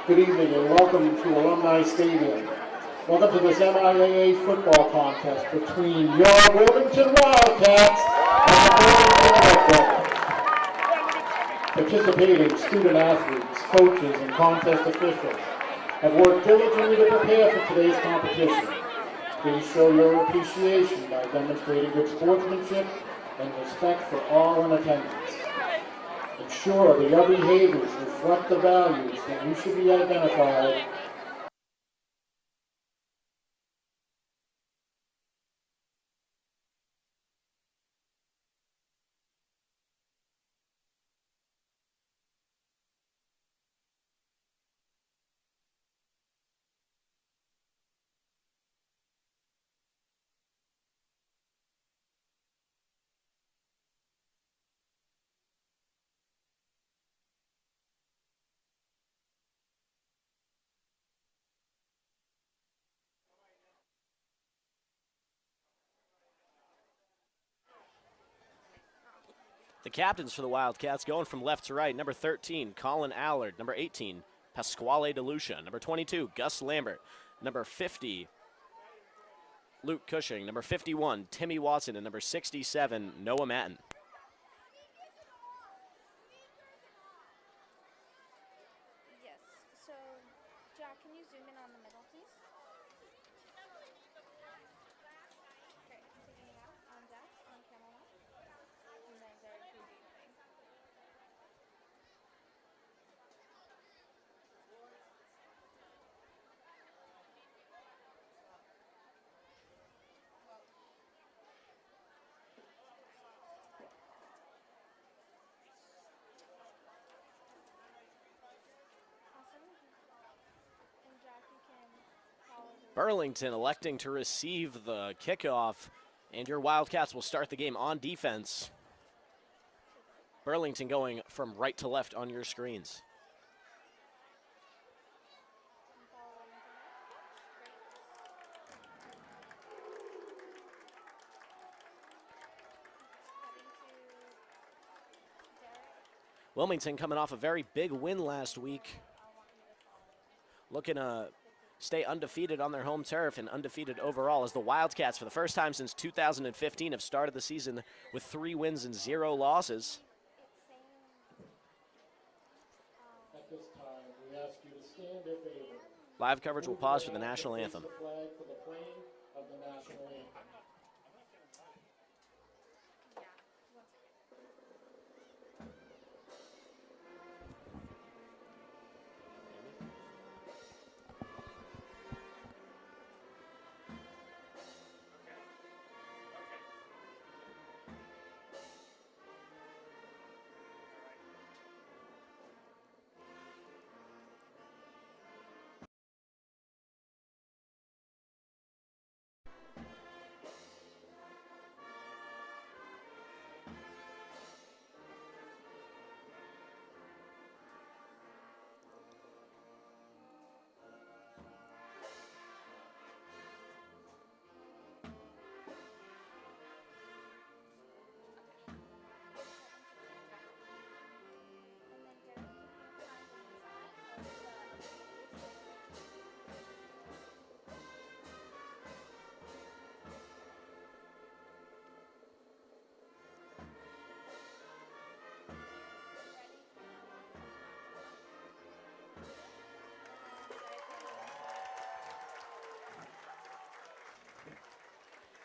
Good evening and welcome to Alumni Stadium. Welcome to this MIAA football contest between your Wilmington Wildcats and the Burlington Red Devils. Participating student athletes, coaches, and contest officials have worked diligently to prepare for today's competition. Please show your appreciation by demonstrating good sportsmanship and respect for all in attendance. Ensure that your behaviors reflect the values that you should be identified The captains for the Wildcats going from left to right. Number 13, Colin Allard. Number 18, Pasquale DeLucia. Number 22, Gus Lambert. Number 50, Luke Cushing. Number 51, Timmy Watson. And number 67, Noah Matten. Yes, so Jack, can you zoom in on the middle, please? Okay, taking it out on deck, on camera one. And then Derek, who do you think? Burlington electing to receive the kickoff, and your Wildcats will start the game on defense. Burlington going from right to left on your screens. Wilmington coming off a very big win last week. Looking to stay undefeated on their home turf and undefeated overall as the Wildcats, for the first time since 2015, have started the season with 3 wins and 0 losses. at this time. We ask you to stand if able. Live coverage will pause for the national anthem. The flag for the playing of the national anthem.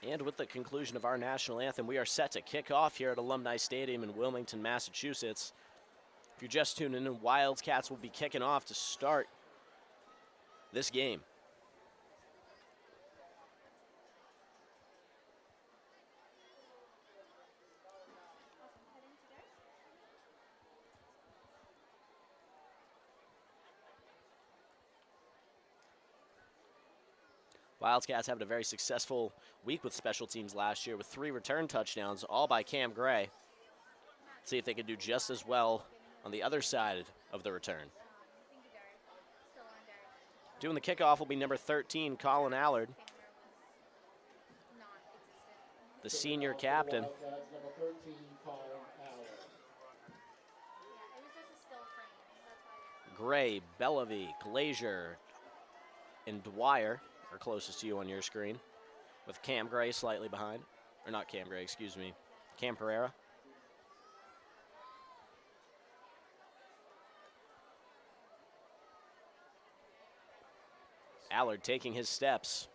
And with the conclusion of our national anthem, we are set to kick off here at Alumni Stadium in Wilmington, Massachusetts. If you're just tuning in, Wildcats will be kicking off to start this game. Wildcats having a very successful week with special teams last year with 3 return touchdowns, all by Cam Gray. See if they can do just as well on the other side of the return. Doing the kickoff will be number 13, Colin Allard, the senior captain. Gray, Bellevue, Glazier, and Dwyer are closest to you on your screen, with Cam Gray slightly behind. Or not Cam Gray, excuse me, Cam Pereira. Allard taking his steps.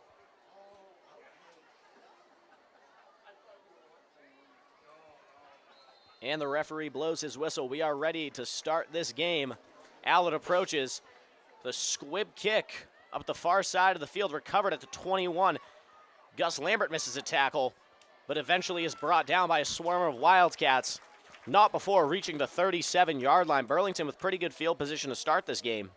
And the referee blows his whistle. We are ready to start this game. Allard approaches. The squib kick up the far side of the field, recovered at the 21. Gus Lambert misses a tackle, but eventually is brought down by a swarm of Wildcats, not before reaching the 37-yard line. Burlington with pretty good field position to start this game.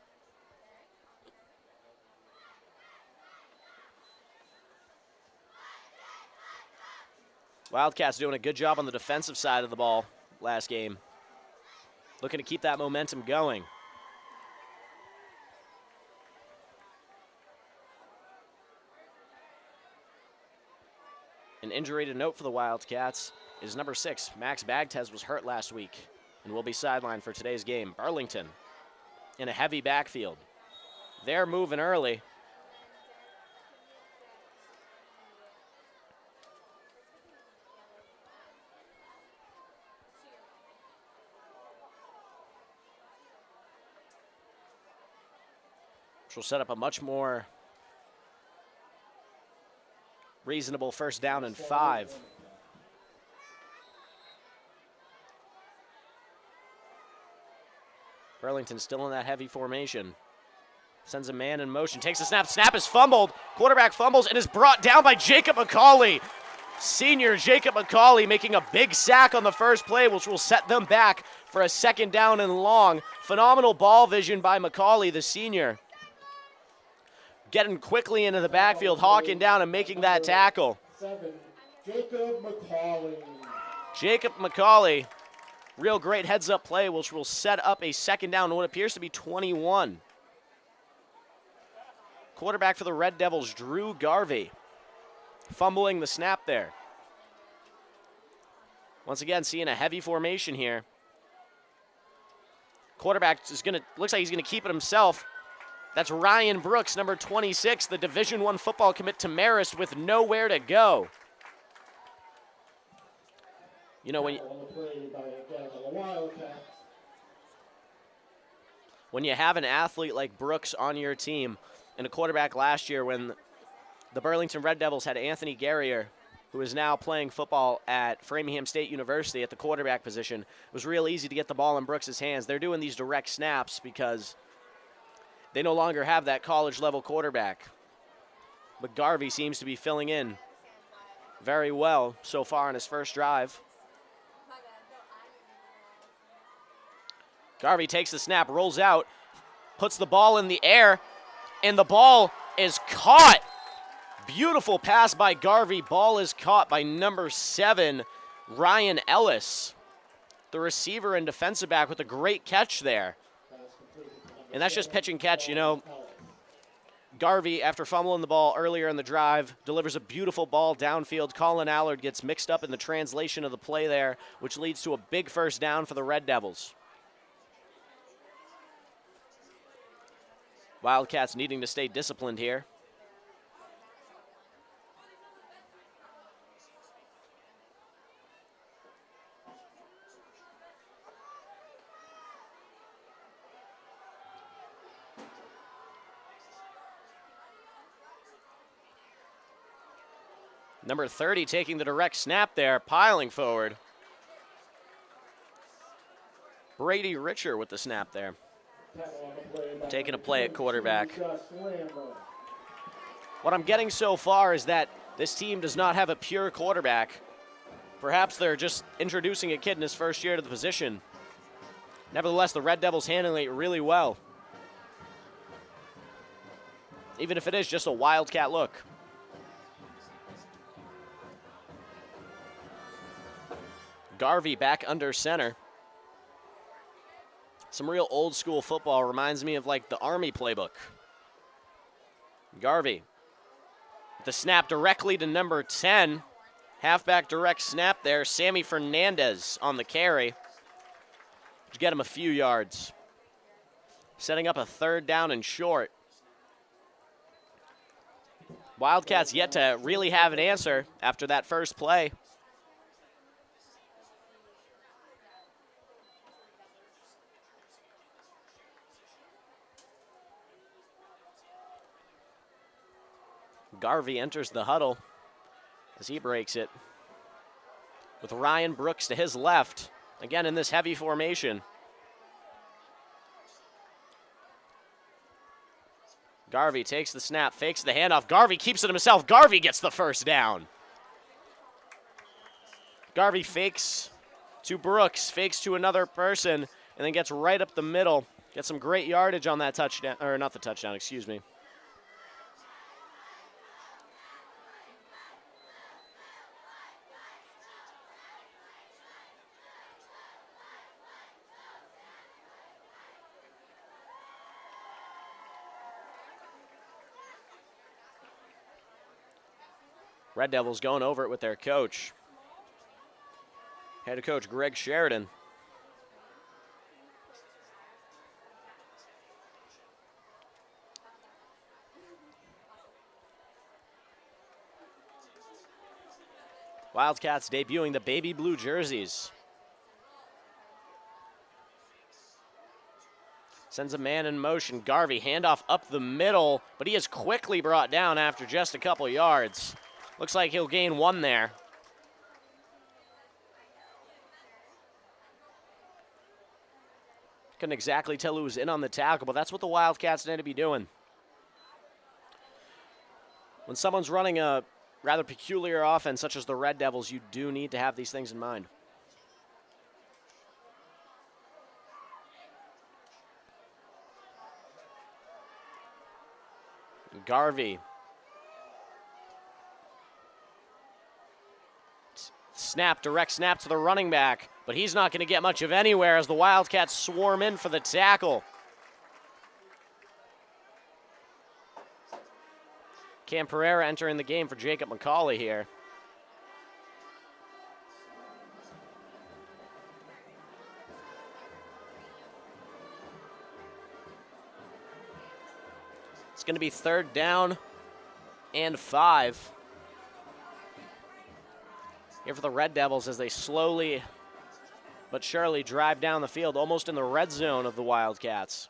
Wildcats doing a good job on the defensive side of the ball last game. Looking to keep that momentum going. An injury to note for the Wildcats is number 6. Max Bagtez was hurt last week and will be sidelined for today's game. Burlington in a heavy backfield. They're moving early. Which will set up a much more reasonable first down and 5. Burlington still in that heavy formation. Sends a man in motion, takes a snap. Snap is fumbled. Quarterback fumbles and is brought down by Jacob McCauley. Senior Jacob McCauley making a big sack on the first play, which will set them back for a second down and long. Phenomenal ball vision by McCauley, the senior. Getting quickly into the backfield, hawking down and making that tackle. 7, Jacob McCauley. Jacob McCauley, real great heads-up play, which will set up a second down on what appears to be 21. Quarterback for the Red Devils, Drew Garvey, fumbling the snap there. Once again, seeing a heavy formation here. Quarterback is looks like he's gonna keep it himself. That's Ryan Brooks, number 26, the Division I football commit to Marist with nowhere to go. You know, when you have an athlete like Brooks on your team, and a quarterback last year when the Burlington Red Devils had Anthony Guerrier, who is now playing football at Framingham State University at the quarterback position, it was real easy to get the ball in Brooks' hands. They're doing these direct snaps because they no longer have that college-level quarterback. But Garvey seems to be filling in very well so far on his first drive. Garvey takes the snap, rolls out, puts the ball in the air, and the ball is caught. Beautiful pass by Garvey. Ball is caught by number 7, Ryan Ellis. The receiver and defensive back with a great catch there. And that's just pitch and catch, you know. Garvey, after fumbling the ball earlier in the drive, delivers a beautiful ball downfield. Colin Allard gets mixed up in the translation of the play there, which leads to a big first down for the Red Devils. Wildcats needing to stay disciplined here. Number 30 taking the direct snap there, piling forward. Brady Richer with the snap there. Taking a play at quarterback. What I'm getting so far is that this team does not have a pure quarterback. Perhaps they're just introducing a kid in his first year to the position. Nevertheless, the Red Devils handling it really well. Even if it is just a Wildcat look. Garvey back under center. Some real old school football, reminds me of like the Army playbook. Garvey, the snap directly to number 10. Halfback direct snap there. Sammy Fernandez on the carry. To get him a few yards. setting up a 3rd down and short. Wildcats yet to really have an answer after that first play. Garvey enters the huddle as he breaks it, with Ryan Brooks to his left, again in this heavy formation. Garvey takes the snap, fakes the handoff. Garvey keeps it himself. Garvey gets the first down. Garvey fakes to Brooks, fakes to another person, and then gets right up the middle. Gets some great yardage on that touchdown, or not the touchdown, excuse me. Red Devils going over it with their coach. Head coach Greg Sheridan. Wildcats debuting the baby blue jerseys. Sends a man in motion. Garvey, handoff up the middle, but he is quickly brought down after just a couple yards. Looks like he'll gain 1 there. Couldn't exactly tell who was in on the tackle, but that's what the Wildcats need to be doing. When someone's running a rather peculiar offense, such as the Red Devils, you do need to have these things in mind. Garvey. Snap, direct snap to the running back, but he's not going to get much of anywhere as the Wildcats swarm in for the tackle. Cam Pereira entering the game for Jacob McCauley here. It's going to be 3rd down and 5. Here for the Red Devils as they slowly but surely drive down the field, almost in the red zone of the Wildcats.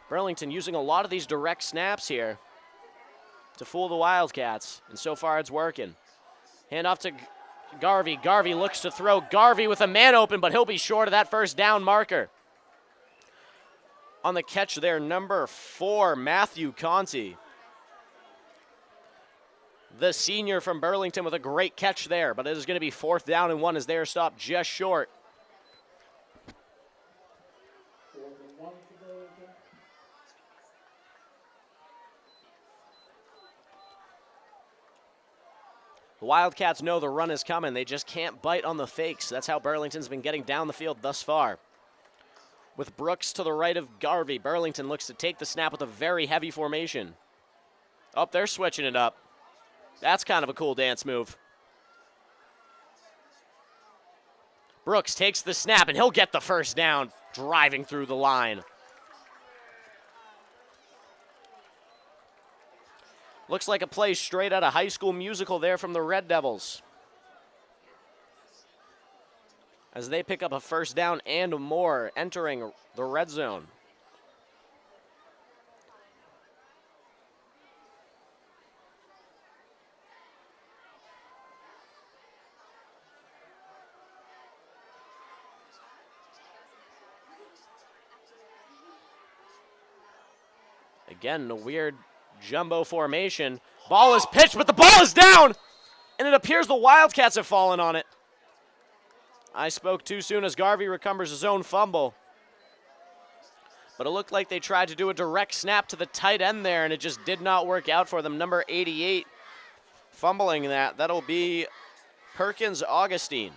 Burlington using a lot of these direct snaps here to fool the Wildcats, and so far it's working. Hand off to Garvey. Garvey looks to throw. Garvey with a man open, but he'll be short of that first down marker. On the catch there, number 4, Matthew Conti. The senior from Burlington with a great catch there, but it is going to be 4th down and 1 as they are stopped just short. The Wildcats know the run is coming. They just can't bite on the fakes. That's how Burlington's been getting down the field thus far. With Brooks to the right of Garvey, Burlington looks to take the snap with a very heavy formation. Oh, they're switching it up. That's kind of a cool dance move. Brooks takes the snap, and he'll get the first down, driving through the line. Looks like a play straight out of High School Musical there from the Red Devils, as they pick up a first down and more, entering the red zone. Again, a weird jumbo formation. Ball is pitched, but the ball is down, and it appears the Wildcats have fallen on it. I spoke too soon as Garvey recovers his own fumble. But it looked like they tried to do a direct snap to the tight end there, and it just did not work out for them. Number 88 fumbling that. That'll be Perkins Augustine.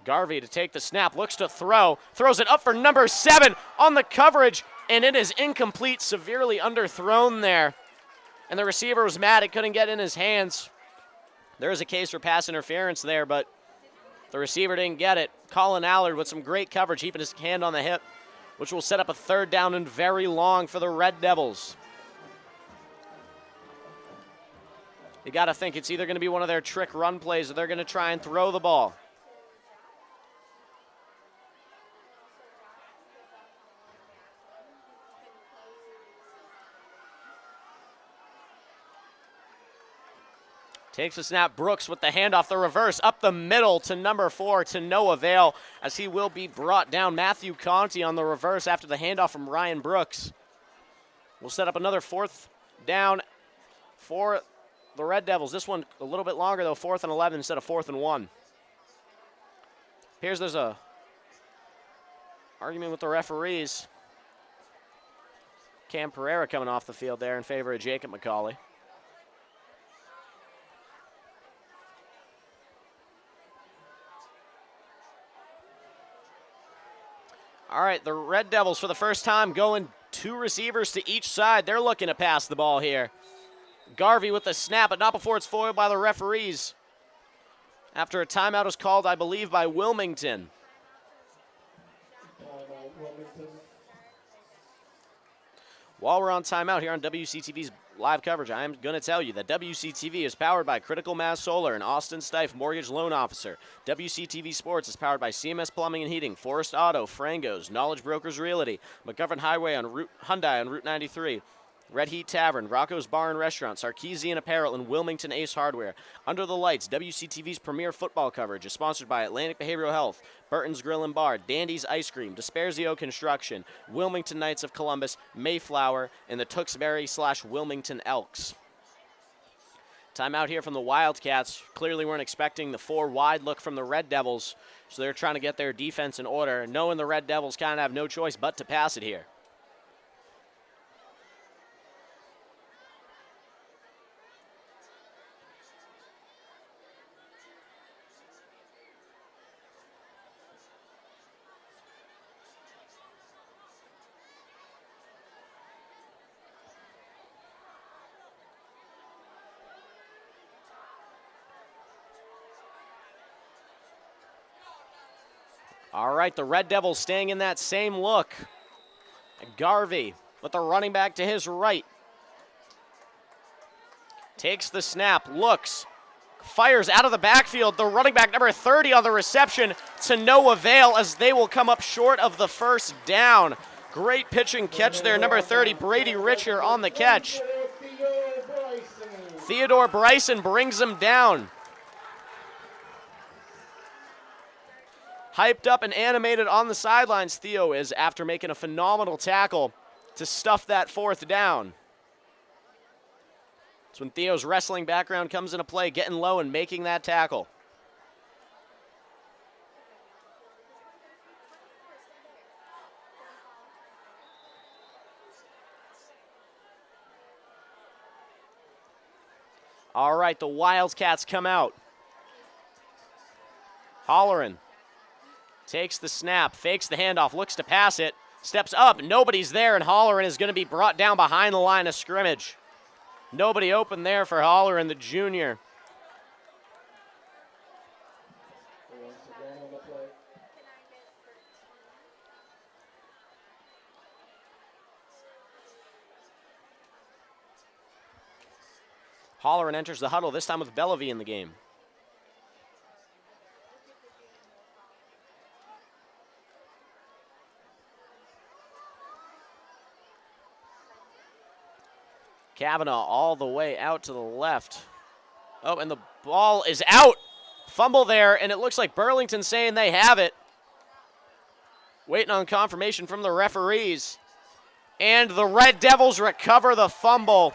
Garvey to take the snap, looks to throw, throws it up for number 7 on the coverage, and it is incomplete, severely underthrown there. And the receiver was mad it couldn't get in his hands. There is a case for pass interference there, but the receiver didn't get it. Colin Allard with some great coverage, keeping his hand on the hip, which will set up a 3rd down and very long for the Red Devils. You got to think it's either going to be one of their trick run plays or they're going to try and throw the ball. Takes a snap, Brooks with the handoff, the reverse, up the middle to number 4, to no avail, as he will be brought down. Matthew Conti on the reverse after the handoff from Ryan Brooks. We'll set up another 4th down for the Red Devils. This one a little bit longer, though, 4th and 11 instead of 4th and 1. Here's there's a argument with the referees. Cam Pereira coming off the field there in favor of Jacob McCauley. All right, the Red Devils for the first time going 2 receivers to each side. They're looking to pass the ball here. Garvey with the snap, but not before it's foiled by the referees. After a timeout is called, I believe, by Wilmington. While we're on timeout here on WCTV's live coverage, I am going to tell you that WCTV is powered by Critical Mass Solar and Austin Styffe Mortgage Loan Officer. WCTV Sports is powered by CMS Plumbing and Heating, Forrest Auto, Frangos, Knowledge Brokers Realty, McGovern Highway on Hyundai on Route 93, Red Heat Tavern, Rocco's Bar and Restaurant, Sarkisian Apparel, and Wilmington Ace Hardware. Under the Lights, WCTV's premier football coverage is sponsored by Atlantic Behavioral Health, Burton's Grill and Bar, Dandy's Ice Cream, Dispersio Construction, Wilmington Knights of Columbus, Mayflower, and the Tewksbury/Wilmington Elks. Timeout here from the Wildcats. Clearly weren't expecting the 4-wide look from the Red Devils, so they're trying to get their defense in order, knowing the Red Devils kind of have no choice but to pass it here. All right, the Red Devils staying in that same look. Garvey with the running back to his right. Takes the snap, looks, fires out of the backfield. The running back, number 30, on the reception, to no avail as they will come up short of the 1st down. Great pitch and catch there, number 30, Brady Richer on the catch. Theodore Bryson brings him down. Hyped up and animated on the sidelines, Theo is, after making a phenomenal tackle to stuff that 4th down. That's when Theo's wrestling background comes into play, getting low and making that tackle. All right, the Wildcats come out. Holleran takes the snap, fakes the handoff, looks to pass it, steps up, nobody's there, and Holleran is going to be brought down behind the line of scrimmage. Nobody open there for Holleran, the junior. Holleran enters the huddle, this time with Bellevue in the game. Kavanaugh all the way out to the left. Oh, and the ball is out. Fumble there, and it looks like Burlington saying they have it. Waiting on confirmation from the referees. And the Red Devils recover the fumble.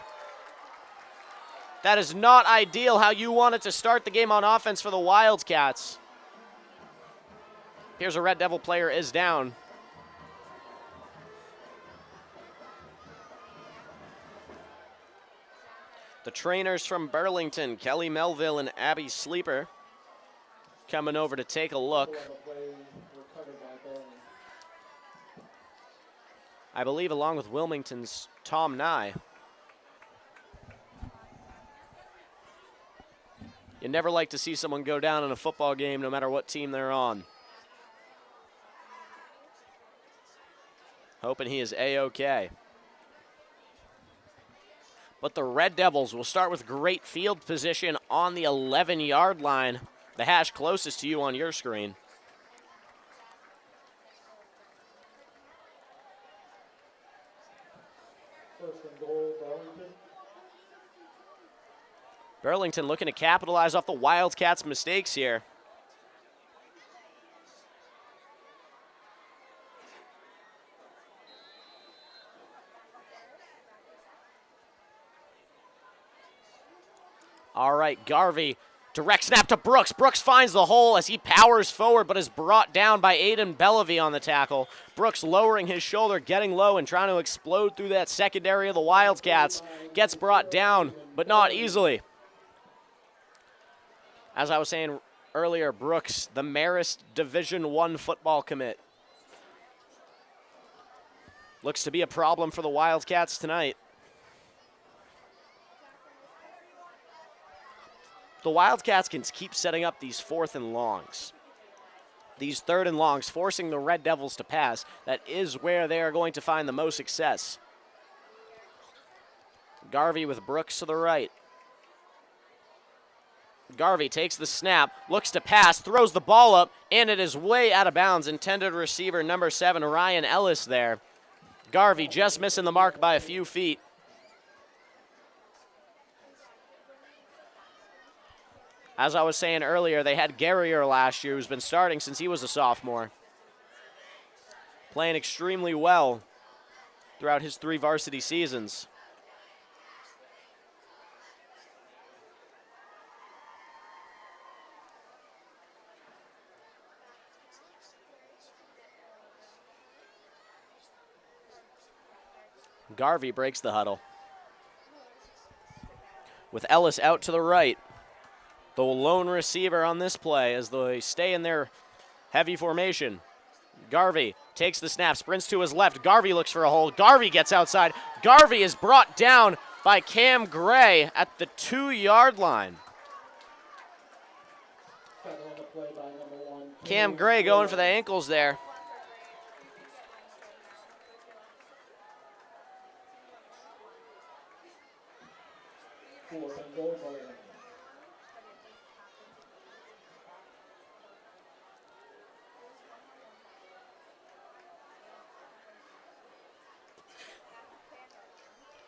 That is not ideal how you wanted to start the game on offense for the Wildcats. Here's a Red Devil player is down. The trainers from Burlington, Kelly Melville and Abby Sleeper, coming over to take a look. On the play recovered by Burlington. I believe along with Wilmington's Tom Nye. You never like to see someone go down in a football game no matter what team they're on. Hoping he is A-OK. But the Red Devils will start with great field position on the 11-yard line, the hash closest to you on your screen. First and goal, Burlington. Burlington looking to capitalize off the Wildcats' mistakes here. All right, Garvey, direct snap to Brooks. Brooks finds the hole as he powers forward, but is brought down by Aiden Bellevue on the tackle. Brooks lowering his shoulder, getting low and trying to explode through that secondary of the Wildcats. Gets brought down, but not easily. As I was saying earlier, Brooks, the Marist Division I football commit. Looks to be a problem for the Wildcats tonight. The Wildcats can keep setting up these 4th and longs. These 3rd and longs, forcing the Red Devils to pass. That is where they are going to find the most success. Garvey with Brooks to the right. Garvey takes the snap, looks to pass, throws the ball up, and it is way out of bounds. Intended receiver number 7, Ryan Ellis there. Garvey just missing the mark by a few feet. As I was saying earlier, they had Guerrier last year, who's been starting since he was a sophomore. Playing extremely well throughout his 3 varsity seasons. Garvey breaks the huddle. With Ellis out to the right. The lone receiver on this play as they stay in their heavy formation. Garvey takes the snap, sprints to his left. Garvey looks for a hole. Garvey gets outside. Garvey is brought down by Cam Gray at the 2-yard line. Tackle on the play by number 1. Cam Gray going for the ankles there. Fourth and goal, Burlington.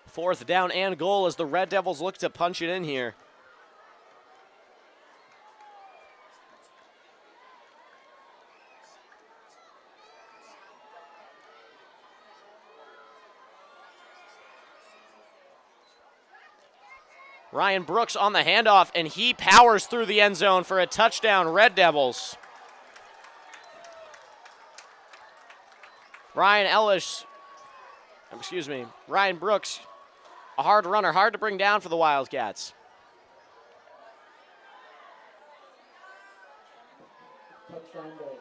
Fourth down and goal as the Red Devils look to punch it in here. Ryan Brooks on the handoff, and he powers through the end zone for a touchdown, Red Devils. Ryan Brooks, a hard runner, hard to bring down for the Wildcats. Touchdown Burlington.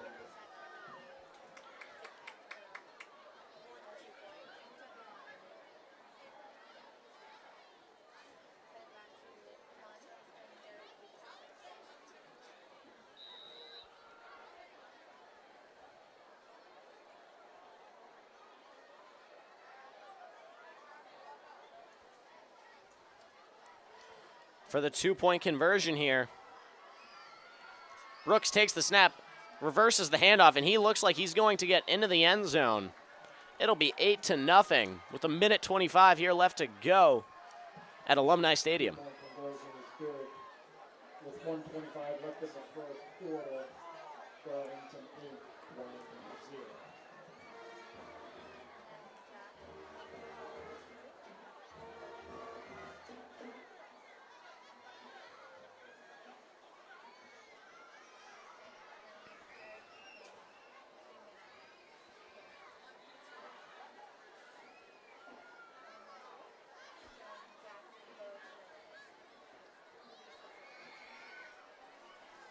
For the 2-point conversion here. Brooks takes the snap, reverses the handoff, and he looks like he's going to get into the end zone. It'll be 8-0 with 1:25 here left to go at Alumni Stadium. Conversion is good. With 1:25 left in the first quarter, Burlington 8, Wildcat 0.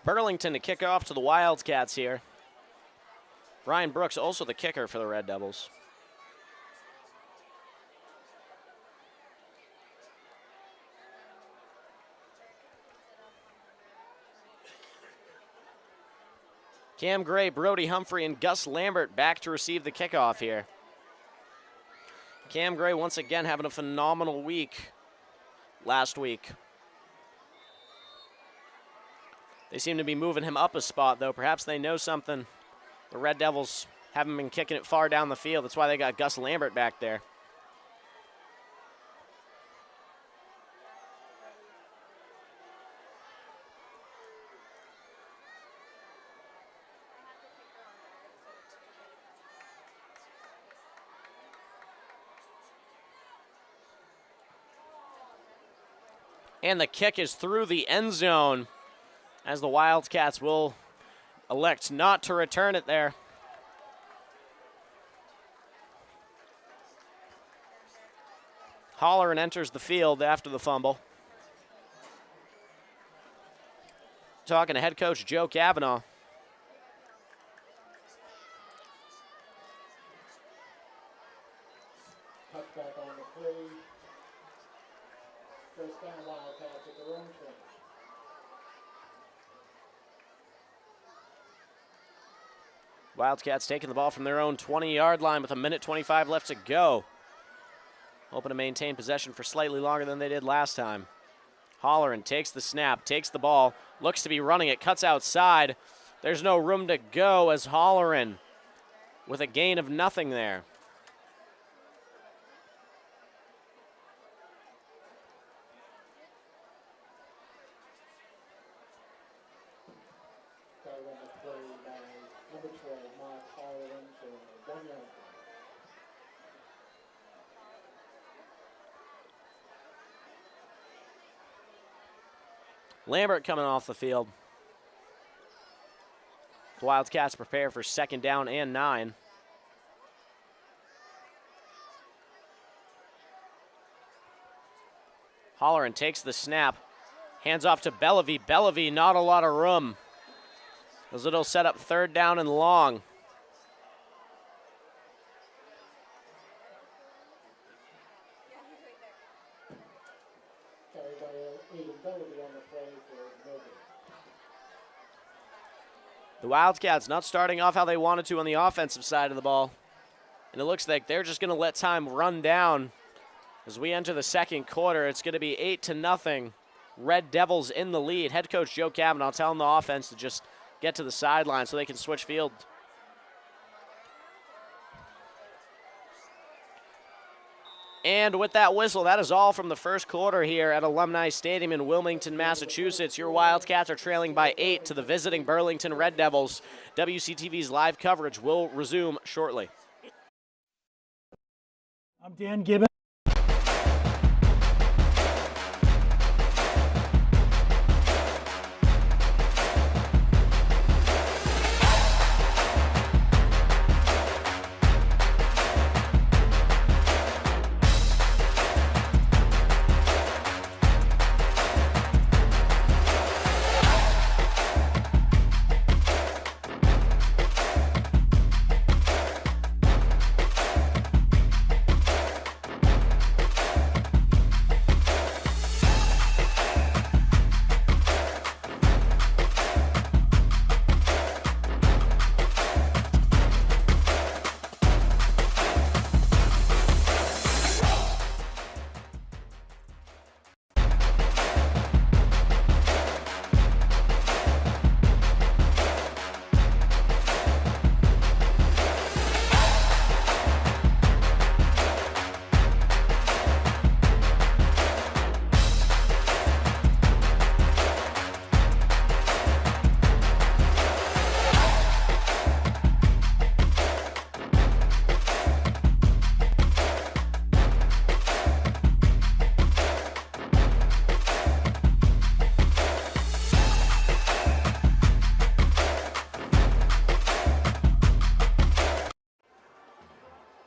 Burlington to kick off to the Wildcats here. Brian Brooks also the kicker for the Red Devils. Cam Gray, Brody Humphrey, and Gus Lambert back to receive the kickoff here. Cam Gray once again having a phenomenal week last week. They seem to be moving him up a spot, though. Perhaps they know something. The Red Devils haven't been kicking it far down the field. That's why they got Gus Lambert back there. And the kick is through the end zone, as the Wildcats will elect not to return it there. Holleran enters the field after the fumble. Talking to head coach Joe Cavanaugh. Touchback on the play. First down, Wildcats at their own 20. Wildcats taking the ball from their own 20-yard line with 1:25 left to go. Hoping to maintain possession for slightly longer than they did last time. Holleran takes the snap, takes the ball, looks to be running it, cuts outside. There's no room to go as Holleran with a gain of nothing there. Lambert coming off the field. The Wildcats prepare for second down and 9. Holleran takes the snap, hands off to Bellevue. Bellevue, not a lot of room, as it'll set up third down and long. The Wildcats not starting off how they wanted to on the offensive side of the ball. And it looks like they're just going to let time run down as we enter the second quarter. It's going to be 8-0. Red Devils in the lead. Head coach Joe Cavanaugh telling the offense to just get to the sideline so they can switch field. And with that whistle, that is all from the first quarter here at Alumni Stadium in Wilmington, Massachusetts. Your Wildcats are trailing by 8 to the visiting Burlington Red Devils. WCTV's live coverage will resume shortly. I'm Dan Gibbon.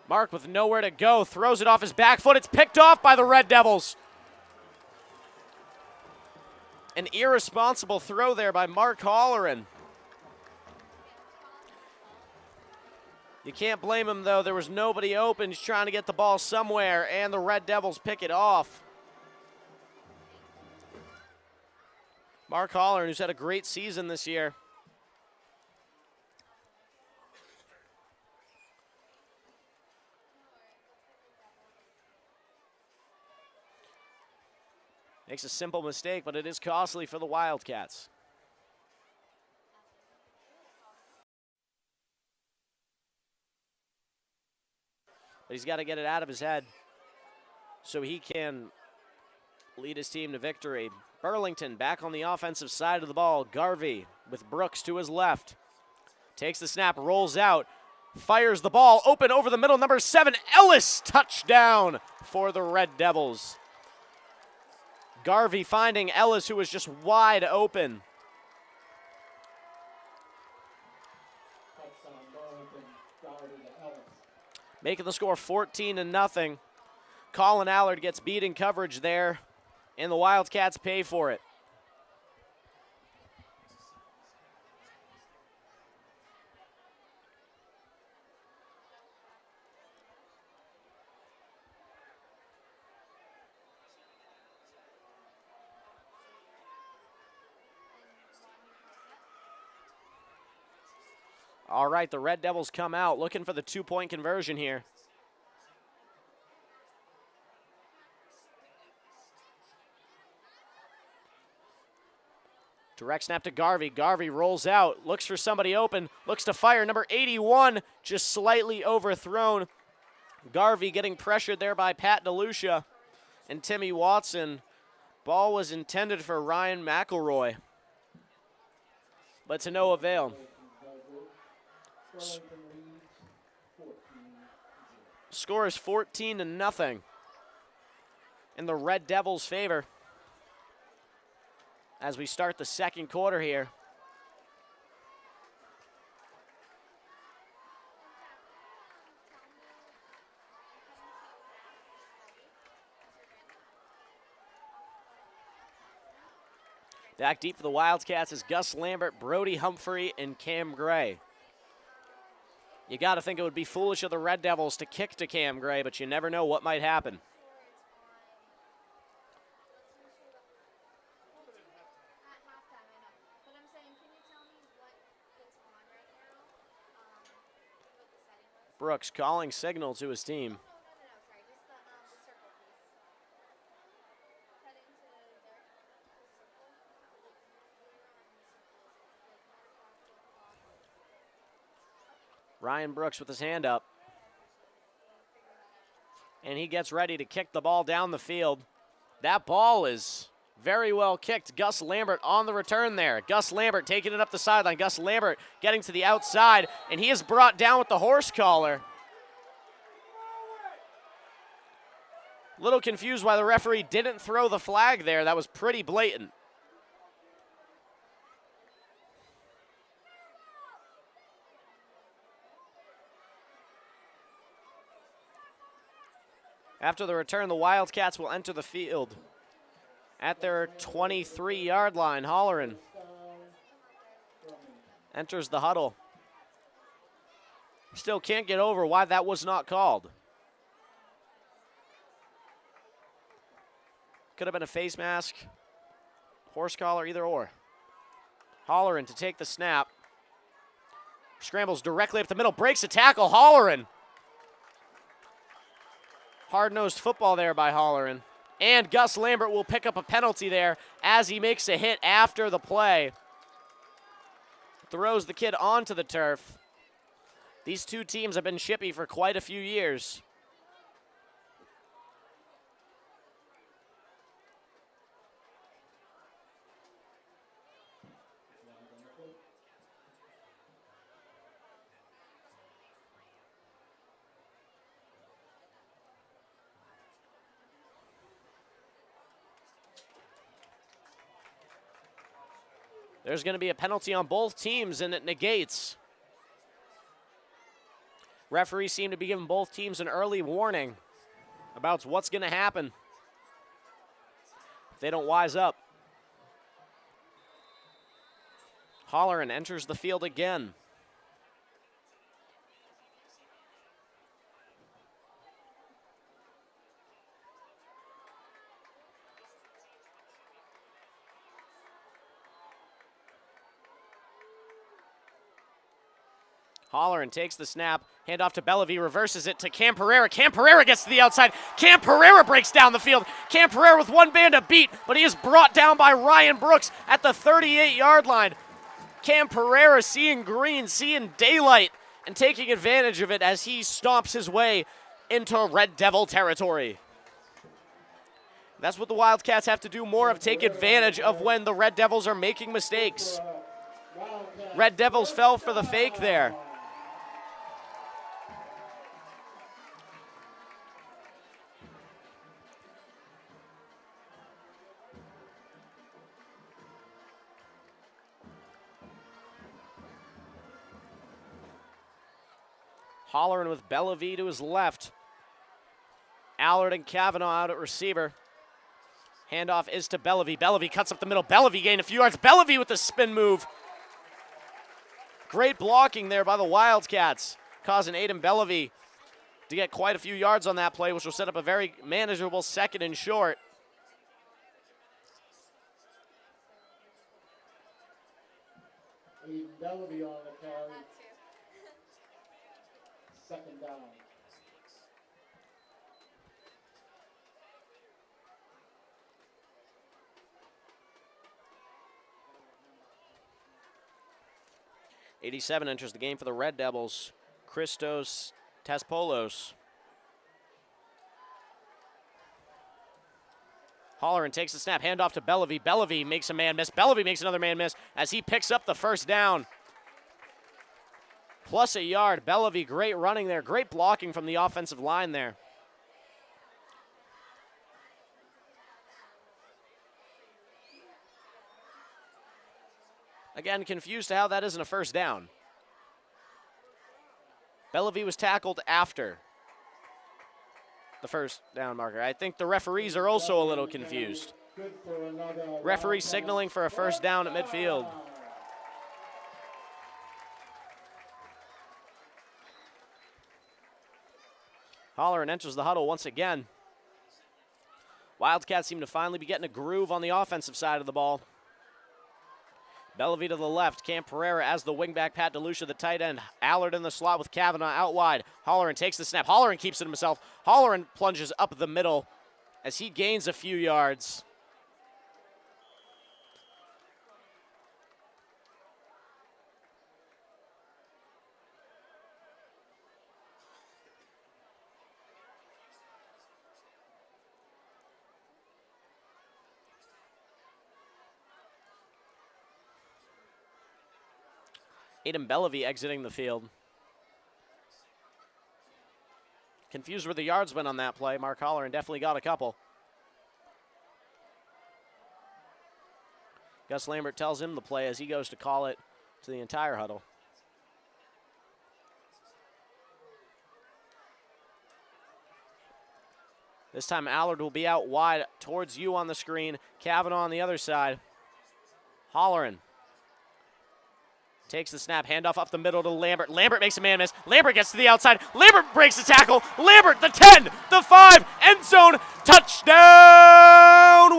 Mark with nowhere to go, throws it off his back foot. It's picked off by the Red Devils. An irresponsible throw there by Mark Holleran. You can't blame him, though. There was nobody open. He's trying to get the ball somewhere, and the Red Devils pick it off. Mark Holleran, who's had a great season this year. Makes a simple mistake, but it is costly for the Wildcats. But he's got to get it out of his head so he can lead his team to victory. Burlington back on the offensive side of the ball. Garvey with Brooks to his left. Takes the snap, rolls out, fires the ball open over the middle. Number 7, Ellis, touchdown for the Red Devils. Garvey finding Ellis, who was just wide open. Making the score 14-0. Colin Allard gets beat in coverage there, and the Wildcats pay for it. All right, the Red Devils come out looking for the 2-point conversion here. Direct snap to Garvey. Garvey rolls out, looks for somebody open, looks to fire. Number 81 just slightly overthrown. Garvey getting pressured there by Pat DeLucia and Timmy Watson. Ball was intended for Ryan McElroy, but to no avail. Score is 14-0 in the Red Devils' favor as we start the second quarter here. Back deep for the Wildcats is Gus Lambert, Brody Humphrey, and Cam Gray. You got to think it would be foolish of the Red Devils to kick to Cam Gray, but you never know what might happen. Brooks calling signal to his team. Ryan Brooks with his hand up. And he gets ready to kick the ball down the field. That ball is very well kicked. Gus Lambert on the return there. Gus Lambert taking it up the sideline. Gus Lambert getting to the outside, and he is brought down with the horse collar. A little confused why the referee didn't throw the flag there. That was pretty blatant. After the return, the Wildcats will enter the field at their 23-yard line. Holleran enters the huddle. Still can't get over why that was not called. Could have been a face mask, horse collar, either or. Holleran to take the snap. Scrambles directly up the middle, breaks a tackle. Holleran. Hard-nosed football there by Holleran. And Gus Lambert will pick up a penalty there as he makes a hit after the play. Throws the kid onto the turf. These two teams have been chippy for quite a few years. There's going to be a penalty on both teams, and it negates. Referees seem to be giving both teams an early warning about what's going to happen if they don't wise up. Holleran enters the field again. Holleran takes the snap, handoff to Bellevue, reverses it to Cam Pereira. Cam Pereira gets to the outside. Cam Pereira breaks down the field. Cam Pereira with one man to beat, but he is brought down by Ryan Brooks at the 38-yard line. Cam Pereira seeing green, seeing daylight, and taking advantage of it as he stomps his way into Red Devil territory. That's what the Wildcats have to do more of, take advantage of when the Red Devils are making mistakes. Red Devils fell for the fake there. Holleran with Bellevue to his left. Allard and Kavanaugh out at receiver. Handoff is to Bellevue. Bellevue cuts up the middle. Bellevue gained a few yards. Bellevue with the spin move. Great blocking there by the Wildcats, causing Aiden Bellevue to get quite a few yards on that play, which will set up a very manageable 2nd and short. Aiden Bellevue on the carry. 2nd down. '87 enters the game for the Red Devils. Christos Taspolos. Holleran takes the snap, handoff to Bellevue. Bellevue makes a man miss. Bellevue makes another man miss as he picks up the 1st down. Plus a yard. Bellevue, great running there. Great blocking from the offensive line there. Again, confused to how that isn't a 1st down. Bellevue was tackled after the 1st down marker. I think the referees are also a little confused. Referee signaling for a 1st down at midfield. Holleran enters the huddle once again. Wildcats seem to finally be getting a groove on the offensive side of the ball. Bellevue to the left, Cam Pereira as the wingback, Pat DeLucia the tight end. Allard in the slot with Kavanaugh out wide. Holleran takes the snap. Holleran keeps it himself. Holleran plunges up the middle as he gains a few yards. Aiden Bellevue exiting the field. Confused where the yards went on that play. Mark Holleran definitely got a couple. Gus Lambert tells him the play as he goes to call it to the entire huddle. This time Allard will be out wide towards you on the screen. Kavanaugh on the other side. Holleran takes the snap, handoff up the middle to Lambert. Lambert makes a man miss. Lambert gets to the outside. Lambert breaks the tackle. Lambert, the 10, the 5, end zone, touchdown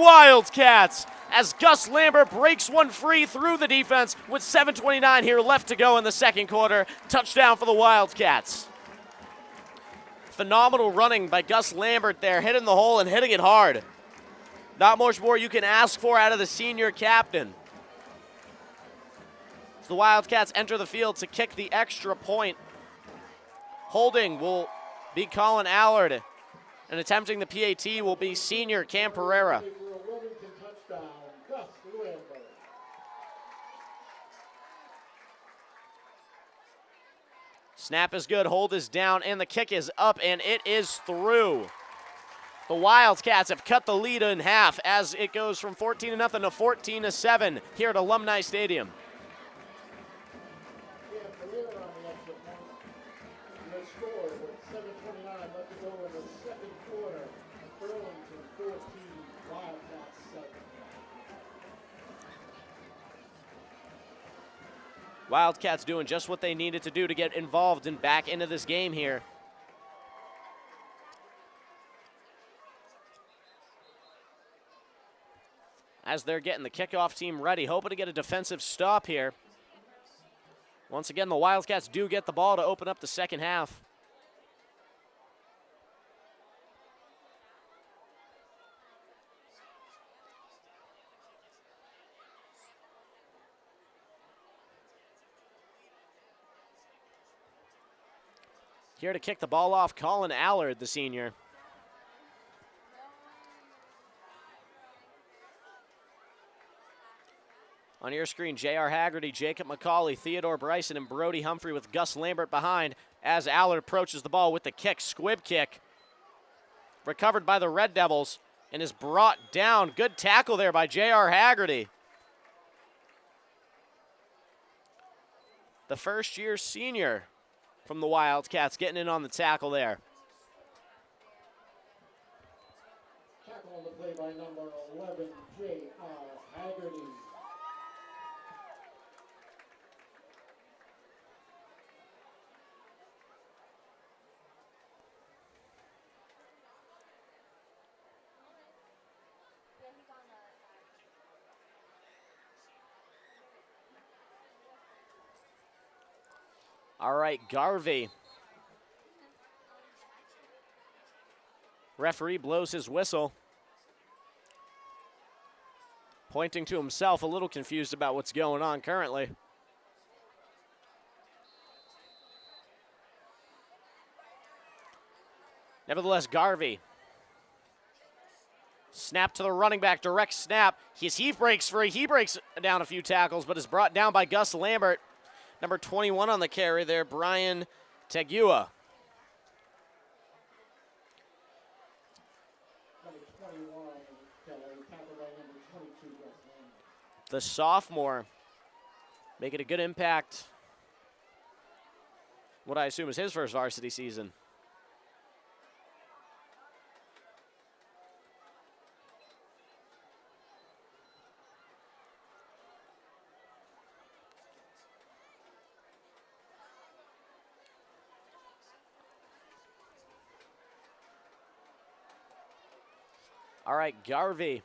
Wildcats. As Gus Lambert breaks one free through the defense with 7:29 here left to go in the 2nd quarter. Touchdown for the Wildcats. Phenomenal running by Gus Lambert there, hitting the hole and hitting it hard. Not much more you can ask for out of the senior captain. The Wildcats enter the field to kick the extra point. Holding will be Colin Allard, and attempting the PAT will be senior Cam Pereira. Snap is good, hold is down, and the kick is up, and it is through. The Wildcats have cut the lead in half as it goes from 14-0 to 14-7 here at Alumni Stadium. Wildcats doing just what they needed to do to get involved and back into this game here. As they're getting the kickoff team ready, hoping to get a defensive stop here. Once again, the Wildcats do get the ball to open up the second half. Here to kick the ball off, Colin Allard, the senior. On your screen, J.R. Haggerty, Jacob McCauley, Theodore Bryson, and Brody Humphrey with Gus Lambert behind as Allard approaches the ball with the kick, squib kick. Recovered by the Red Devils and is brought down. Good tackle there by J.R. Haggerty. The first-year senior from the Wildcats getting in on the tackle there. Tackle on the play by number 11, J.R. Haggerty. All right, Garvey. Referee blows his whistle. Pointing to himself, a little confused about what's going on currently. Nevertheless, Garvey. Snap to the running back, direct snap. He breaks free. He breaks down a few tackles, but is brought down by Gus Lambert. Number 21 on the carry there, Brian Tegua. The sophomore making a good impact. What I assume is his first varsity season. All right, Garvey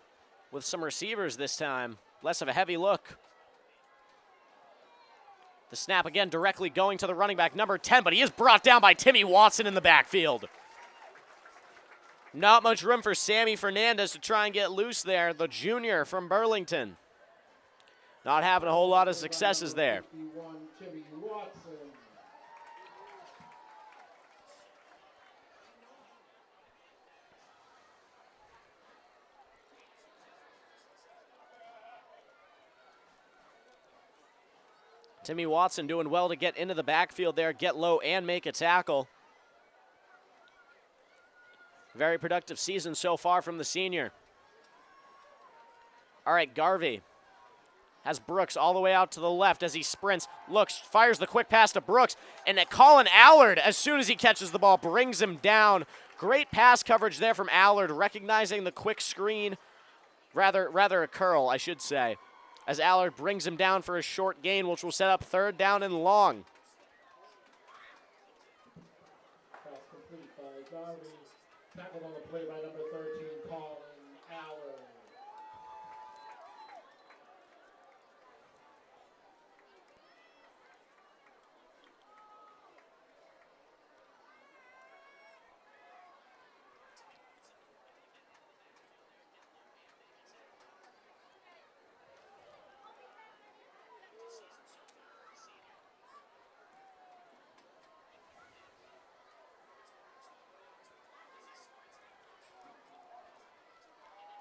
with some receivers this time. Less of a heavy look. The snap again directly going to the running back, number 10, but he is brought down by Timmy Watson in the backfield. Not much room for Sammy Fernandez to try and get loose there, the junior from Burlington. Not having a whole lot of successes there. Timmy Watson. Timmy Watson doing well to get into the backfield there, get low and make a tackle. Very productive season so far from the senior. All right, Garvey has Brooks all the way out to the left as he sprints, looks, fires the quick pass to Brooks, and Colin Allard, as soon as he catches the ball, brings him down. Great pass coverage there from Allard, recognizing the quick screen, rather a curl, I should say, as Allard brings him down for a short gain, which will set up third down and long. Pass complete by Garvey. Tackled on the play by number 13, Colin Allard.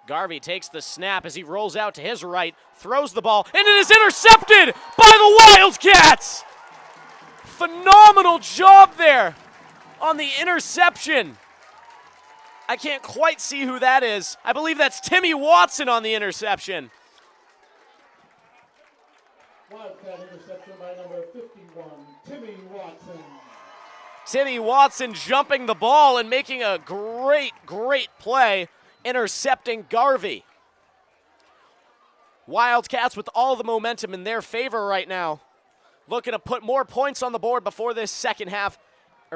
Garvey takes the snap as he rolls out to his right, throws the ball, and it is intercepted by the Wildcats! Phenomenal job there on the interception. I can't quite see who that is. I believe that's Timmy Watson on the interception. Wildcat interception by number 51, Timmy Watson. Timmy Watson jumping the ball and making a great play, intercepting Garvey. Wildcats with all the momentum in their favor right now. looking to put more points on the board before this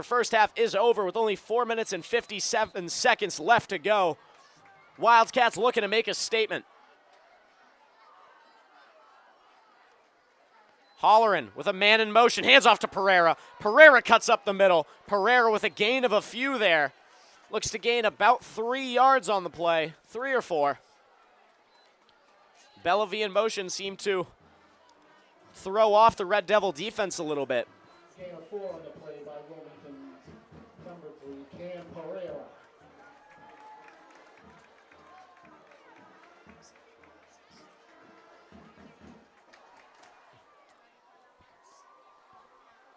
first half is over with only 4 minutes and 57 seconds left to go. Wildcats looking to make a statement. Holleran with a man in motion, hands off to Pereira. Pereira cuts up the middle. Pereira with a gain of a few there. Looks to gain about 3 yards on the play, 3 or 4. Bellevue in motion seemed to throw off the Red Devil defense a little bit. Gain of 4 on the play by Wilmington's number 3, Cam Pereira.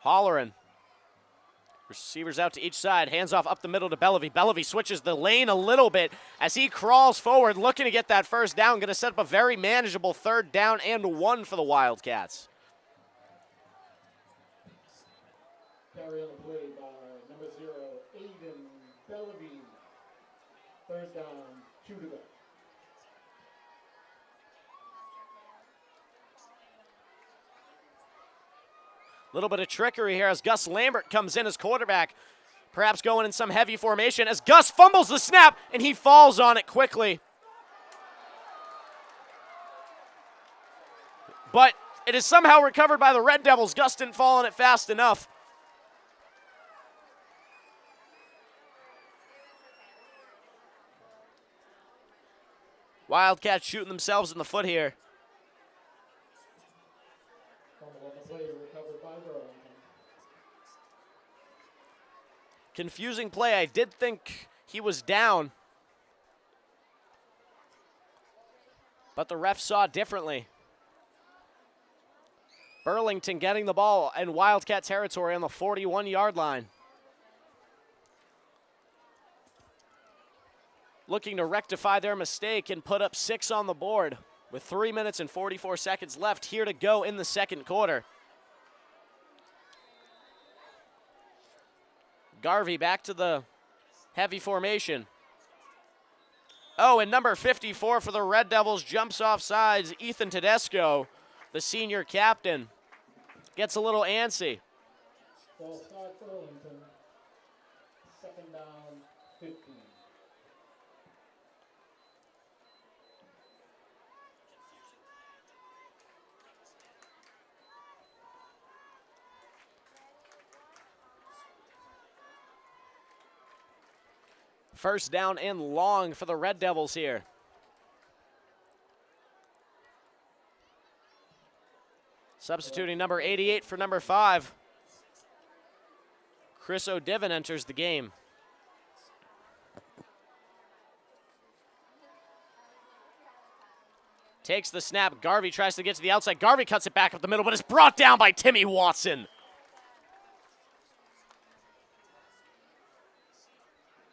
Holleran. Receivers out to each side. Hands off up the middle to Bellevue. Bellevue switches the lane a little bit as he crawls forward, looking to get that first down. Going to set up a very manageable 3rd down and 1 for the Wildcats. Carry on the play by number 0, Aiden Bellevue. 3rd down, 2 to go. Little bit of trickery here as Gus Lambert comes in as quarterback, perhaps going in some heavy formation as Gus fumbles the snap and he falls on it quickly. But it is somehow recovered by the Red Devils. Gus didn't fall on it fast enough. Wildcats shooting themselves in the foot here. Fumble on the play, recovered by Burlington. Confusing play. I did think he was down, but the ref saw differently. Burlington getting the ball in Wildcat territory on the 41-yard line. Looking to rectify their mistake and put up 6 on the board with 3 minutes and 44 seconds left here to go in the second quarter. Garvey back to the heavy formation. Oh, and number 54 for the Red Devils jumps off sides. Ethan Tedesco, the senior captain, gets a little antsy. Ball start Burlington. 2nd down, 15. First down and long for the Red Devils here. Substituting number 88 for number 5. Chris O'Divin enters the game. Takes the snap. Garvey tries to get to the outside. Garvey cuts it back up the middle, but is brought down by Timmy Watson.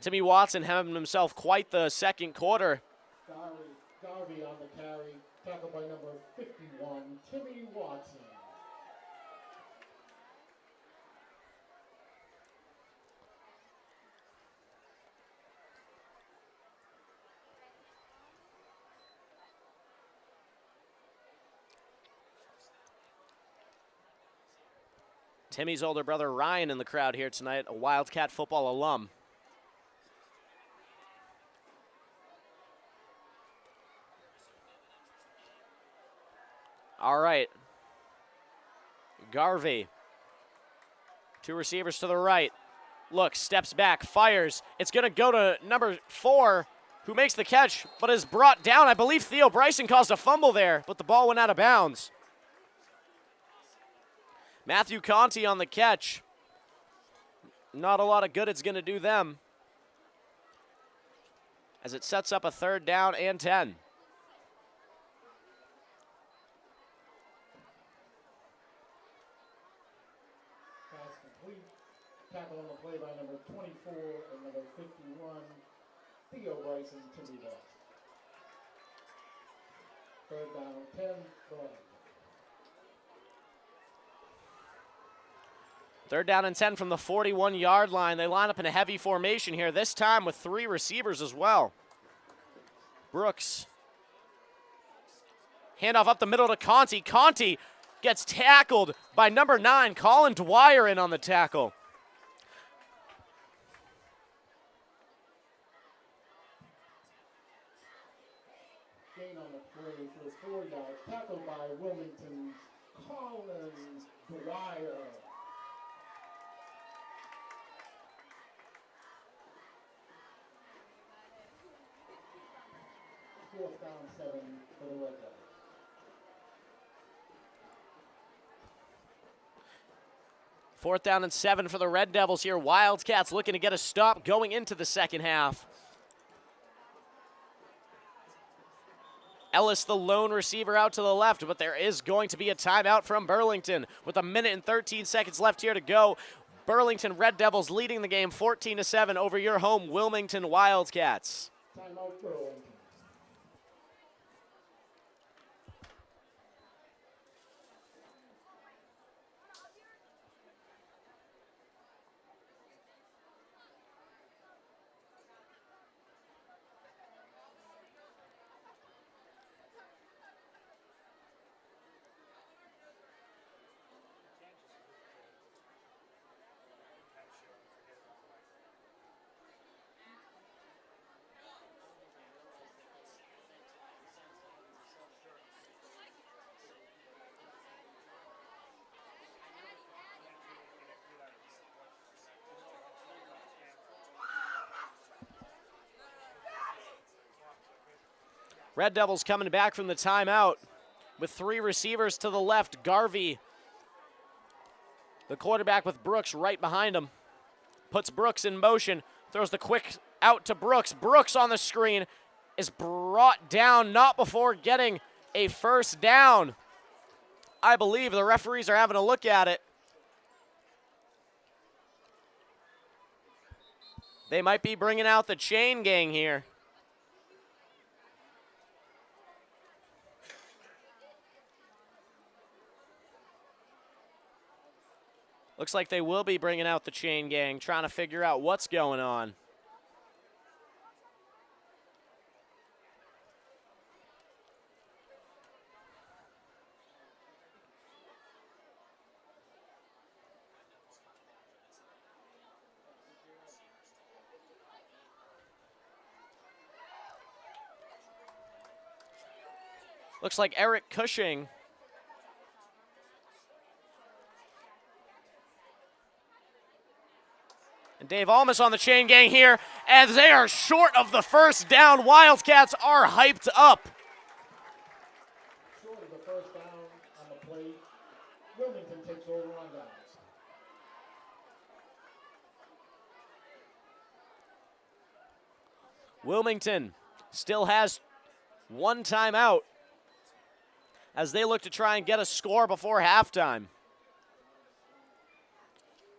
Timmy Watson having himself quite the second quarter. Garvey on the carry, tackled by number 51, Timmy Watson. Timmy's older brother Ryan in the crowd here tonight, a Wildcat football alum. All right. Garvey. 2 receivers to the right. Looks, steps back, fires. It's going to go to number 4, who makes the catch, but is brought down. I believe Theo Bryson caused a fumble there, but the ball went out of bounds. Matthew Conti on the catch. Not a lot of good it's going to do them, as it sets up a 3rd down and 10. Tackle on the play by number 24 and number 51, Theo Bryson, Timmy Watson. 3rd down, 10, Burlington. 3rd down and 10 from the 41-yard line. They line up in a heavy formation here, this time with 3 receivers as well. Brooks. Handoff up the middle to Conti. Conti gets tackled by number 9, Colin Dwyer, in on the tackle. Gain on the play for his 4 yards, tackled by Wilmington's Colin Dwyer. Fourth down 7 for the Red Devils. Fourth down and 7 for the Red Devils here. Wildcats looking to get a stop going into the second half. Ellis, the lone receiver, out to the left, but there is going to be a timeout from Burlington with 1 minute and 13 seconds left here to go. Burlington Red Devils leading the game 14-7 over your home Wilmington Wildcats. Timeout Burlington. Red Devils coming back from the timeout with 3 receivers to the left. Garvey, the quarterback, with Brooks right behind him. Puts Brooks in motion, throws the quick out to Brooks. Brooks on the screen is brought down, not before getting a first down. I believe the referees are having a look at it. They might be bringing out the chain gang here. Looks like they will be bringing out the chain gang, trying to figure out what's going on. Looks like Eric Cushing and Dave Almas on the chain gang here, as they are short of the first down. Wildcats are hyped up. Short of the first down on the play. Wilmington takes over on downs. Wilmington still has 1 timeout as they look to try and get a score before halftime.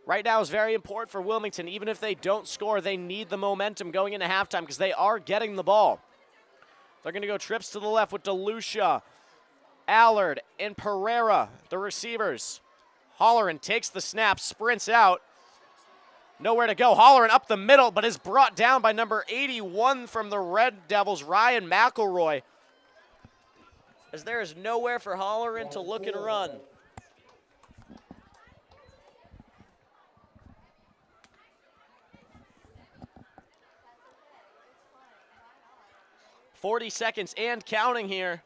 Right now is very important for Wilmington. Even if they don't score, they need the momentum going into halftime because they are getting the ball. They're going to go trips to the left with DeLucia, Allard, and Pereira, the receivers. Holleran takes the snap, sprints out. Nowhere to go. Holleran up the middle, but is brought down by number 81 from the Red Devils, Ryan McElroy. As there is nowhere for Holleran to look and run. 40 seconds and counting here.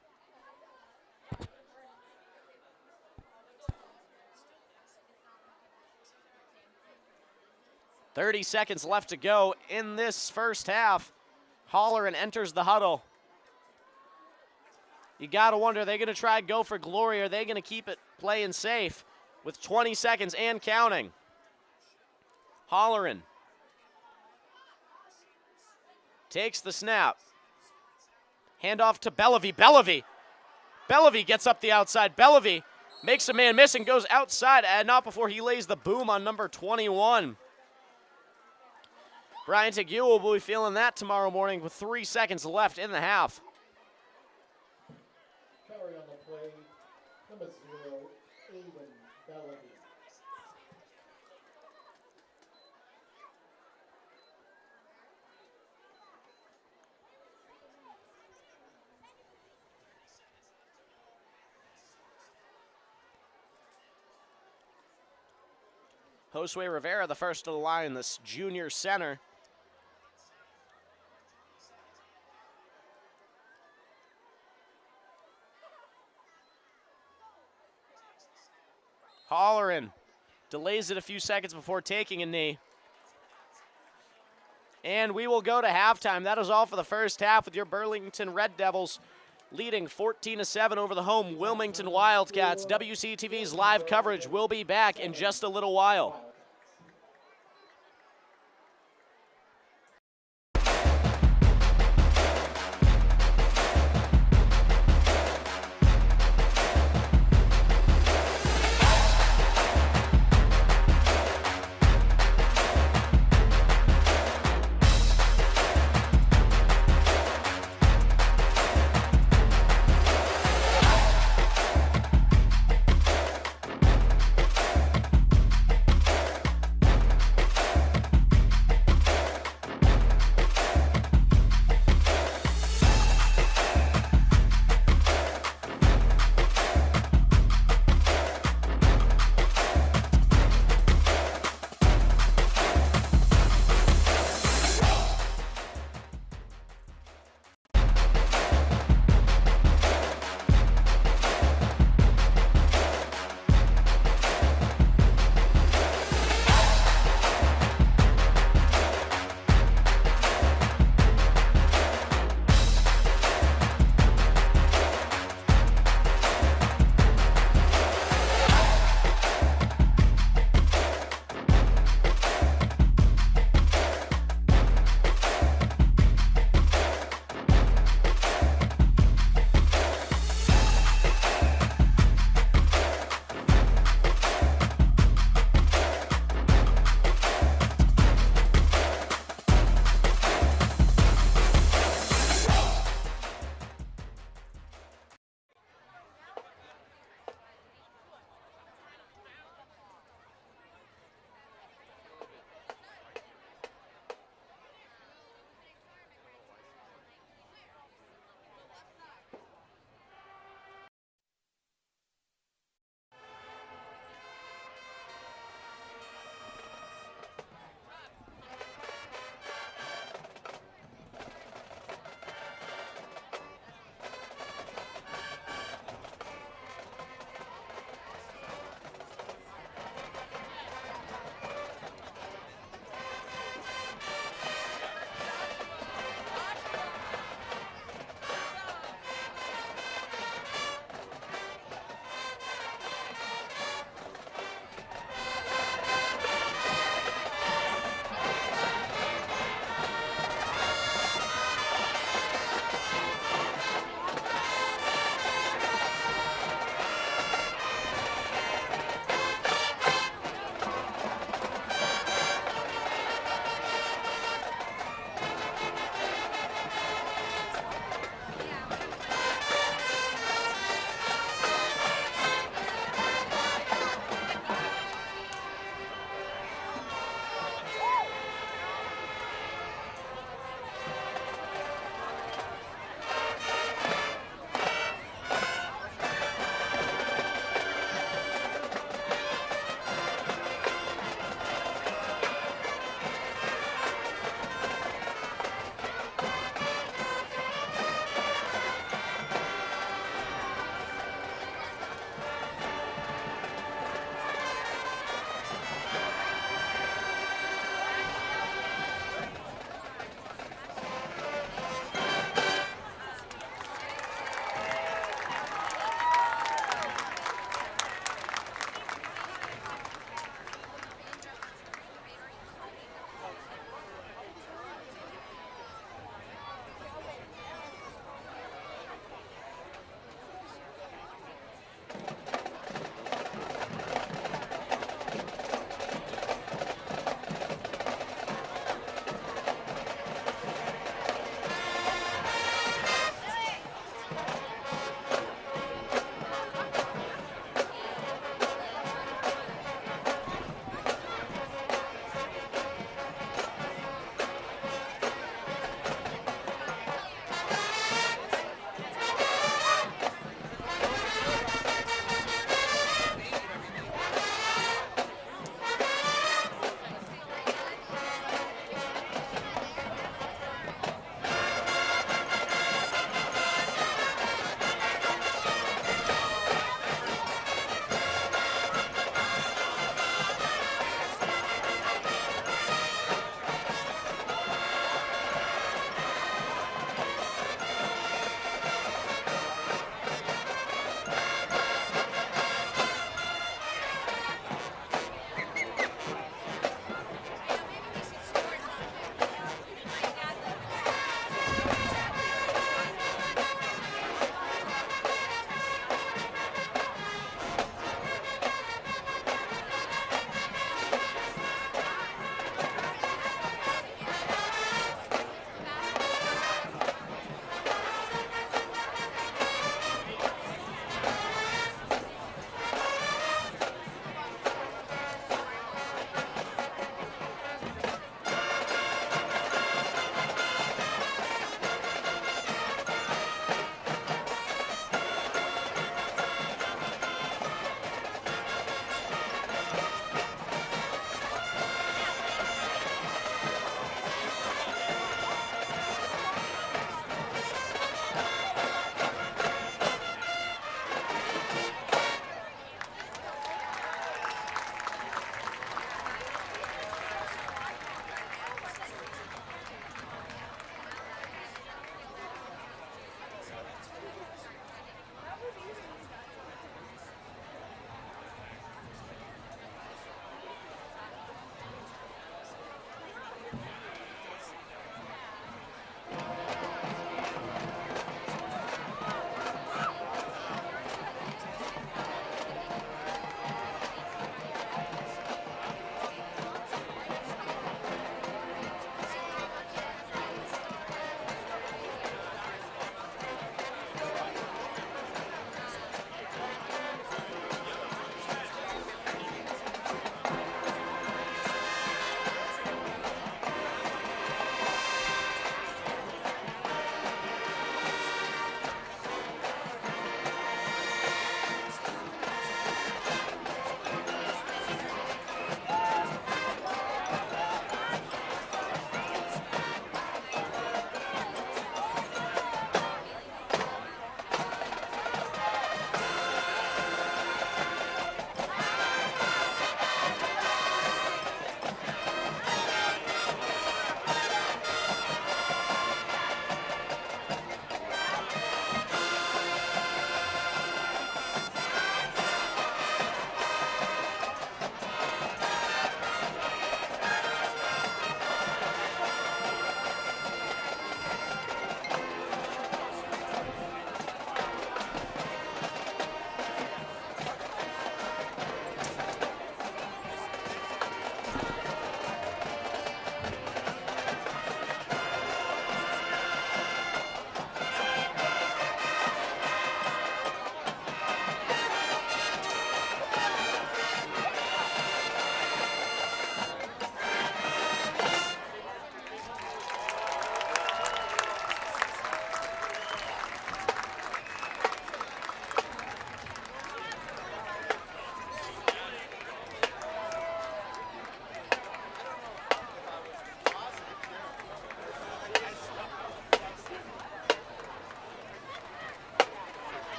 .30 seconds left to go in this first half. Holleran enters the huddle. You got to wonder, are they going to try and go for glory? Or are they going to keep it playing safe with 20 seconds and counting? Holleran takes the snap. Handoff to Bellevue. Bellevue gets up the outside. Bellevue makes a man miss and goes outside, and not before he lays the boom on number 21. Brian Teguo will be feeling that tomorrow morning with 3 seconds left in the half. Carry on the play, number 0, Aiden Bellevue. Josue Rivera, the first of the line, this junior center. Holleran delays it a few seconds before taking a knee. And we will go to halftime. That is all for the first half with your Burlington Red Devils leading 14-7 over the home Wilmington Wildcats. WCTV's live coverage will be back in just a little while.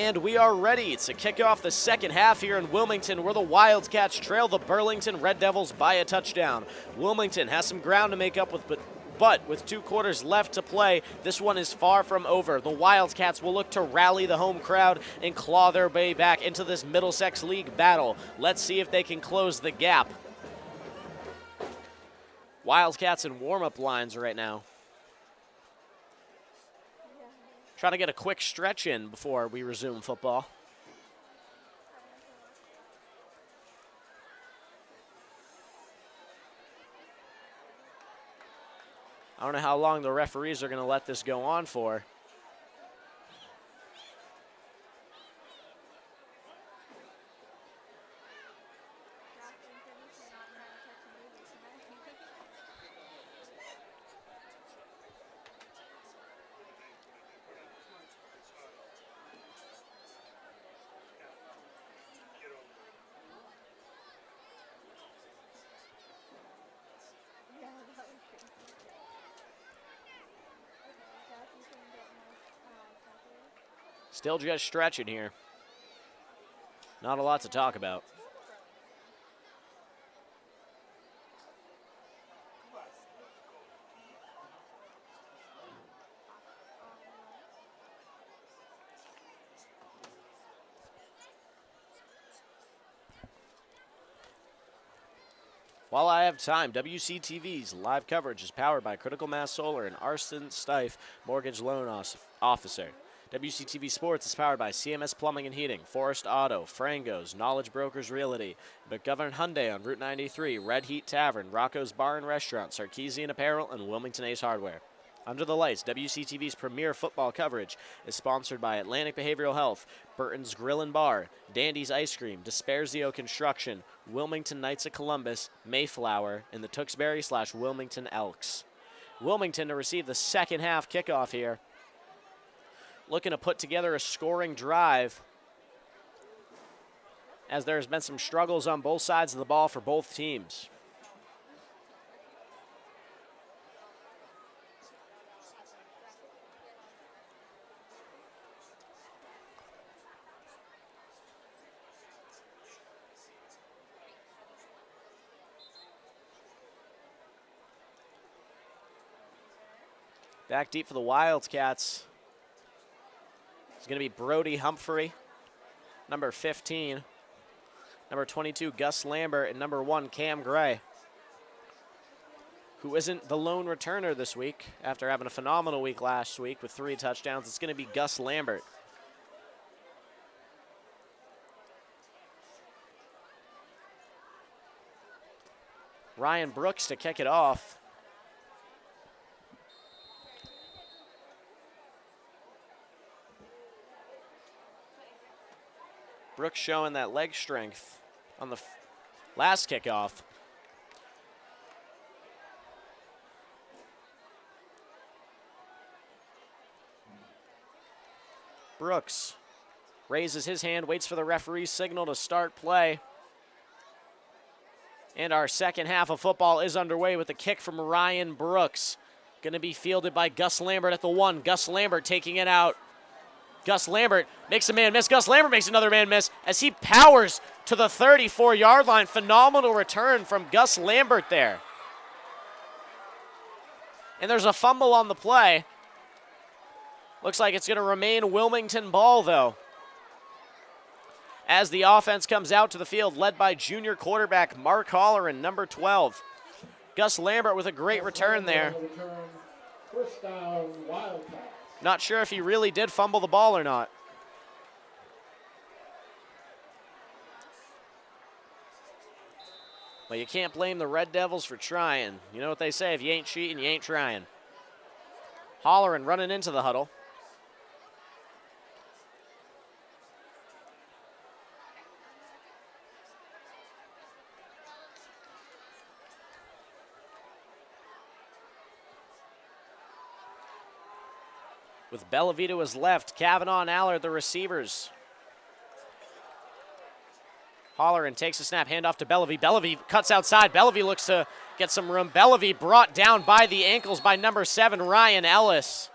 And we are ready to kick off the second half here in Wilmington, where the Wildcats trail the Burlington Red Devils by a touchdown. Wilmington has some ground to make up with, but with 2 quarters left to play, this one is far from over. The Wildcats will look to rally the home crowd and claw their way back into this Middlesex League battle. Let's see if they can close the gap. Wildcats in warm-up lines right now. Trying to get a quick stretch in before we resume football. I don't know how long the referees are going to let this go on for. Still just stretching here. Not a lot to talk about. While I have time, WCTV's live coverage is powered by Critical Mass Solar and Styffe Mortgage Loan Officer. WCTV Sports is powered by CMS Plumbing and Heating, Forrest Auto, Frangos, Knowledge Brokers Realty, McGovern Hyundai on Route 93, Red Heat Tavern, Rocco's Bar and Restaurant, Sarkisian Apparel, and Wilmington Ace Hardware. Under the Lights, WCTV's premier football coverage is sponsored by Atlantic Behavioral Health, Burton's Grill and Bar, Dandy's Ice Cream, Dispersio Construction, Wilmington Knights of Columbus, Mayflower, and the Tewksbury/Wilmington Elks. Wilmington to receive the second half kickoff here. Looking to put together a scoring drive, as there's been some struggles on both sides of the ball for both teams. Back deep for the Wildcats. It's going to be Brody Humphrey, number 15, number 22, Gus Lambert, and number 1, Cam Gray, who isn't the lone returner this week after having a phenomenal week last week with 3 touchdowns. It's going to be Gus Lambert. Ryan Brooks to kick it off. Brooks showing that leg strength on the last kickoff. Brooks raises his hand, waits for the referee's signal to start play. And our second half of football is underway with a kick from Ryan Brooks. Going to be fielded by Gus Lambert at the 1. Gus Lambert taking it out. Gus Lambert makes a man miss. Gus Lambert makes another man miss as he powers to the 34-yard line. Phenomenal return from Gus Lambert there. And there's a fumble on the play. Looks like it's going to remain Wilmington ball, though, as the offense comes out to the field, led by junior quarterback Mark Holleran, number 12. Gus Lambert with a great return there. First down, Wildcats. Not sure if he really did fumble the ball or not. But you can't blame the Red Devils for trying. You know what they say, if you ain't cheating, you ain't trying. Holleran running into the huddle. With Bellavie to his left, Kavanaugh and Allard the receivers. Holleran takes a snap, handoff to Bellavie. Bellavie cuts outside. Bellavie looks to get some room. Bellavie brought down by the ankles by number 7, Ryan Ellis.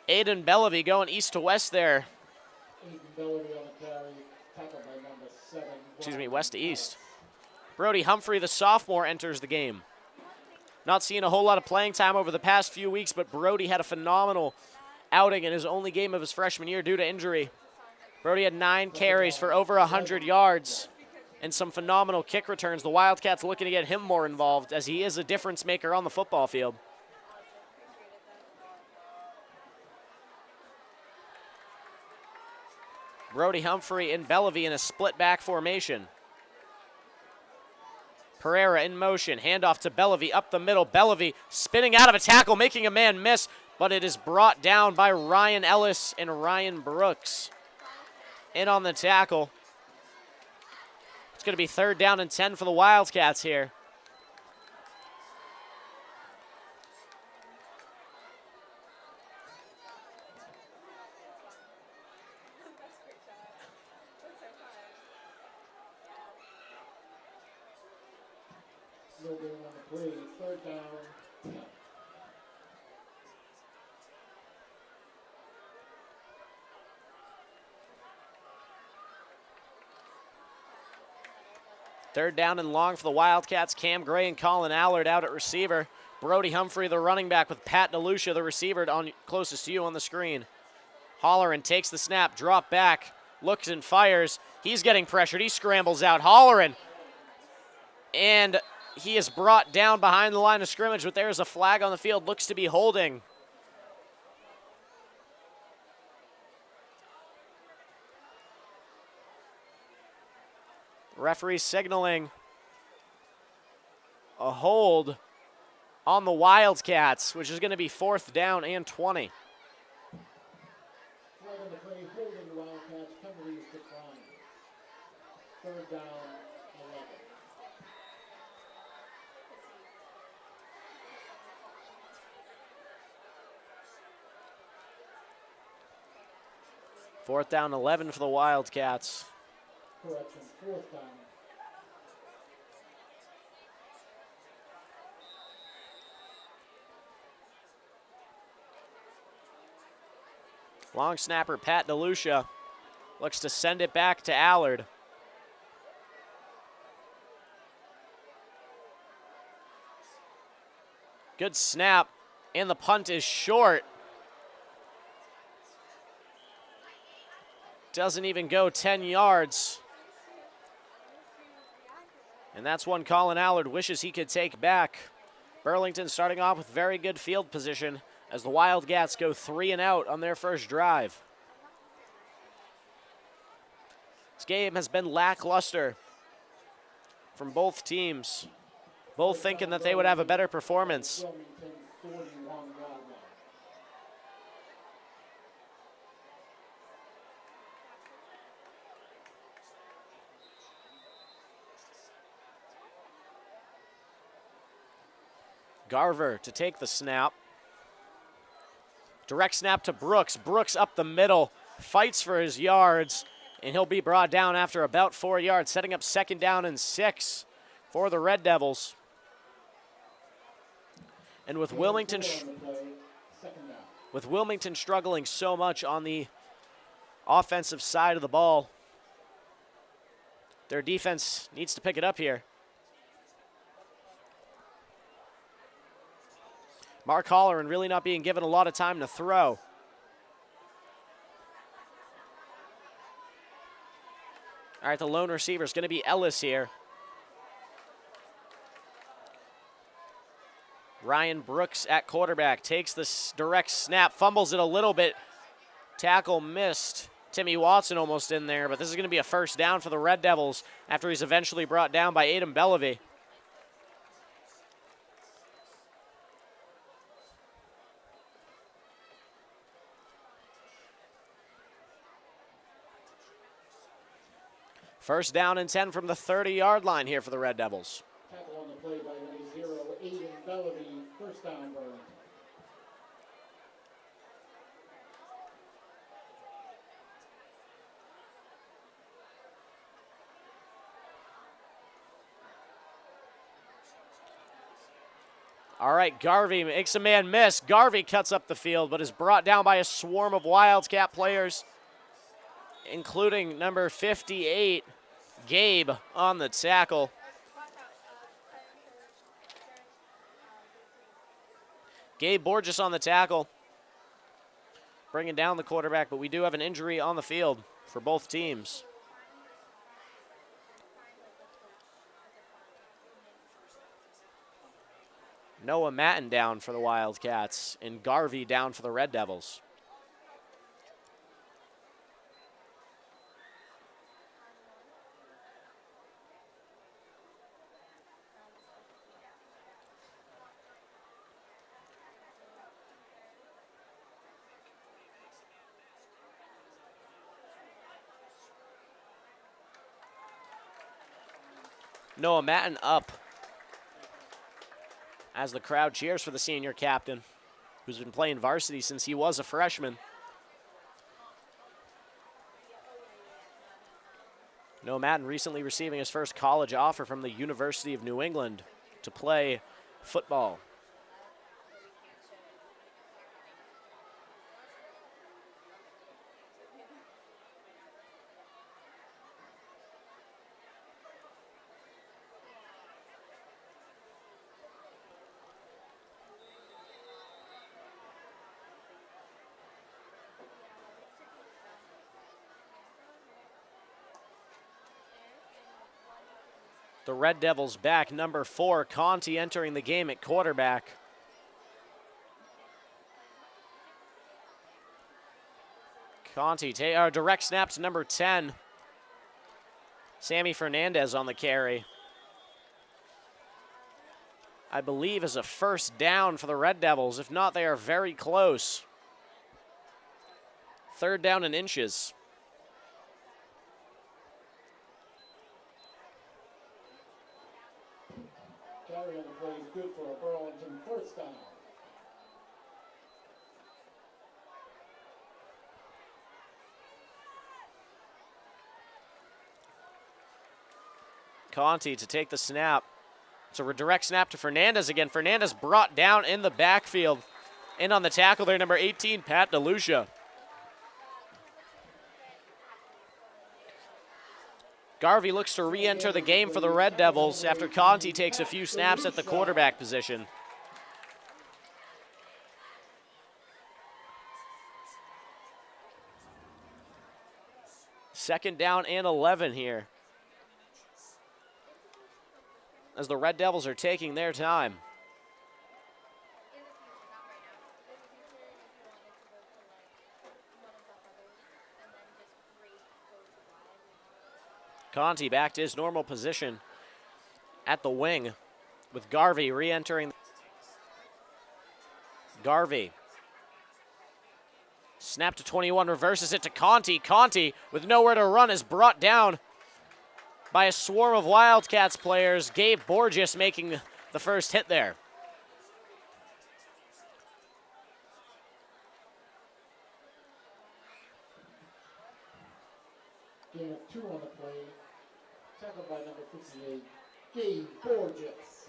Aiden Bellevue going east to west there. Aiden Bellevue on the carry, tackled by number 7. Excuse me, west to east. Brody Humphrey, the sophomore, enters the game. Not seeing a whole lot of playing time over the past few weeks, but Brody had a phenomenal outing in his only game of his freshman year due to injury. Brody had 9 carries for over 100 yards and some phenomenal kick returns. The Wildcats looking to get him more involved as he is a difference maker on the football field. Brody Humphrey and Bellevue in a split back formation. Pereira in motion, handoff to Bellevue up the middle. Bellevue spinning out of a tackle, making a man miss, but it is brought down by Ryan Ellis and Ryan Brooks. In on the tackle. It's going to be 3rd down and 10 for the Wildcats here. No gain on the play, 3rd down, 10. Third down and long for the Wildcats. Cam Gray and Colin Allard out at receiver. Brody Humphrey, the running back, with Pat DeLucia, the receiver, on closest to you on the screen. Holleran takes the snap, drop back, looks and fires. He's getting pressured. He scrambles out. Holleran. And he is brought down behind the line of scrimmage, but there's a flag on the field. Looks to be holding. Referee signaling a hold on the Wildcats, which is going to be 4th down and 20. Flag on the play, holding the Wildcats, penalties decline. 3rd down, 11. Fourth down, 11 for the Wildcats. Correction, 4th down. Long snapper Pat DeLucia looks to send it back to Allard. Good snap, and the punt is short. Doesn't even go 10 yards. And that's one Colin Allard wishes he could take back. Burlington starting off with very good field position as the Wildcats go 3 and out on their first drive. This game has been lackluster from both teams. Both thinking that they would have a better performance. Wilmington 41 yard line. Garver to take the snap. Direct snap to Brooks. Brooks up the middle, fights for his yards, and he'll be brought down after about 4 yards, setting up 2nd down and 6 for the Red Devils. And with Wilmington struggling so much on the offensive side of the ball, their defense needs to pick it up here. Mark Holleran really not being given a lot of time to throw. All right, the lone receiver is going to be Ellis here. Ryan Brooks at quarterback takes the direct snap, fumbles it a little bit. Tackle missed. Timmy Watson almost in there, but this is going to be a 1st down for the Red Devils after he's eventually brought down by Aiden Bellevue. First down and 10 from the 30-yard line here for the Red Devils. Tackle on the play by number 0, Aiden Bellevue, 1st down, Burlington. All right, Garvey makes a man miss. Garvey cuts up the field, but is brought down by a swarm of Wildcat players, including number 58, Gabe, on the tackle. Gabe Borges on the tackle, bringing down the quarterback, but we do have an injury on the field for both teams. Noah Matten down for the Wildcats, and Garvey down for the Red Devils. Noah Matten up as the crowd cheers for the senior captain, who's been playing varsity since he was a freshman. Noah Matten recently receiving his first college offer from the University of New England to play football. The Red Devils back, number 4, Conti entering the game at quarterback. Conti, direct snap to number 10. Sammy Fernandez on the carry. I believe is a first down for the Red Devils. If not, they are very close. 3rd down and inches. Carry on the play is good for a Burlington first down. Conti to take the snap. It's a direct snap to Fernandez again. Fernandez brought down in the backfield. And on the tackle there, number 18, Pat DeLucia. Garvey looks to re-enter the game for the Red Devils after Conti takes a few snaps at the quarterback position. Second down and 11 here, as the Red Devils are taking their time. Conti back to his normal position at the wing with Garvey re-entering. Garvey. Snap to 21, reverses it to Conti. Conti, with nowhere to run, is brought down by a swarm of Wildcats players. Gabe Borges making the first hit there. Gain of 2 on the play. Tackled by number 58, Gabe Borges.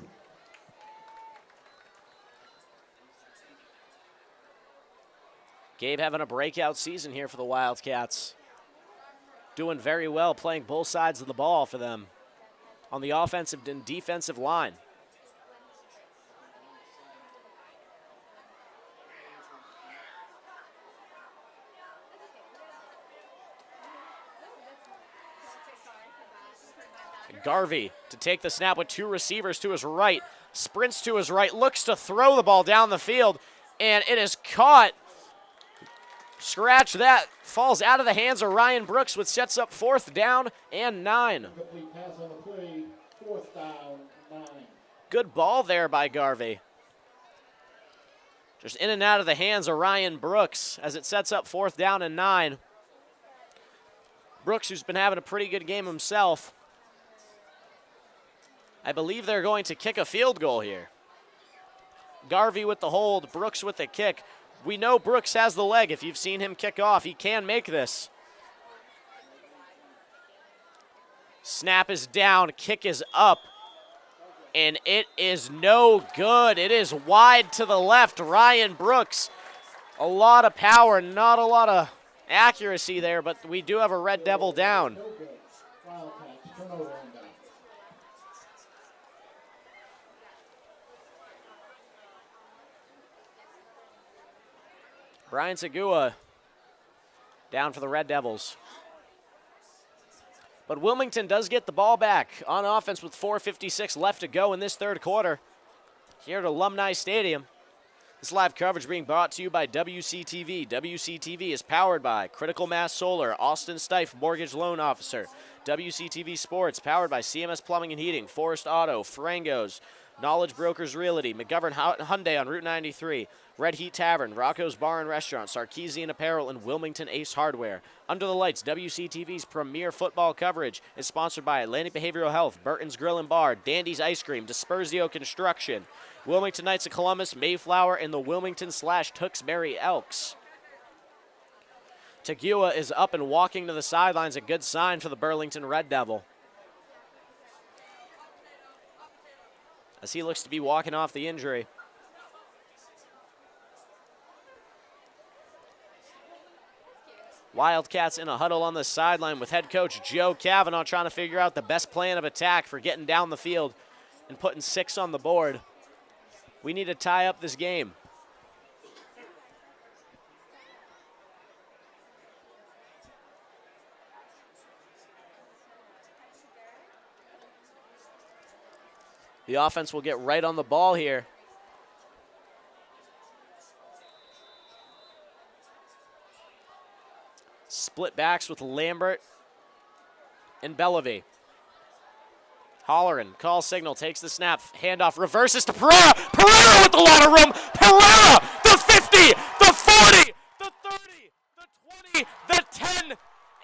Gabe having a breakout season here for the Wildcats. Doing very well, playing both sides of the ball for them on the offensive and defensive line. Garvey to take the snap with 2 receivers to his right, sprints to his right, looks to throw the ball down the field, and it is caught. Scratch that, falls out of the hands of Ryan Brooks, which sets up 4th down and 9. Complete pass on the play, 4th down, 9. Good ball there by Garvey. Just in and out of the hands of Ryan Brooks as it sets up 4th down and 9. Brooks, who's been having a pretty good game himself. I believe they're going to kick a field goal here. Garvey with the hold, Brooks with the kick. We know Brooks has the leg. If you've seen him kick off, he can make this. Snap is down, kick is up, and it is no good. It is wide to the left. Ryan Brooks, a lot of power, not a lot of accuracy there, but we do have a Red Devil down. No good. Wildcats, turnover on down. Brian Segua down for the Red Devils. But Wilmington does get the ball back on offense with 4:56 left to go in this third quarter here at Alumni Stadium. This live coverage being brought to you by WCTV. WCTV is powered by Critical Mass Solar, Austin Styffe Mortgage Loan Officer. WCTV Sports powered by CMS Plumbing and Heating, Forrest Auto, Frangos, Knowledge Brokers Realty, McGovern Hyundai on Route 93, Red Heat Tavern, Rocco's Bar and Restaurant, Sarkisian Apparel, and Wilmington Ace Hardware. Under the Lights, WCTV's premier football coverage is sponsored by Atlantic Behavioral Health, Burton's Grill and Bar, Dandy's Ice Cream, Dispersio Construction, Wilmington Knights of Columbus, Mayflower, and the Wilmington/Tewksbury Elks. Tegua is up and walking to the sidelines, a good sign for the Burlington Red Devil, as he looks to be walking off the injury. Wildcats in a huddle on the sideline with head coach Joe Cavanaugh trying to figure out the best plan of attack for getting down the field and putting 6 on the board. We need to tie up this game. The offense will get right on the ball here. Split backs with Lambert and Bellevue. Holleran, call signal, takes the snap, handoff, reverses to Pereira. Pereira with a lot of room. Pereira, the 50, the 40, the 30, the 20, the 10.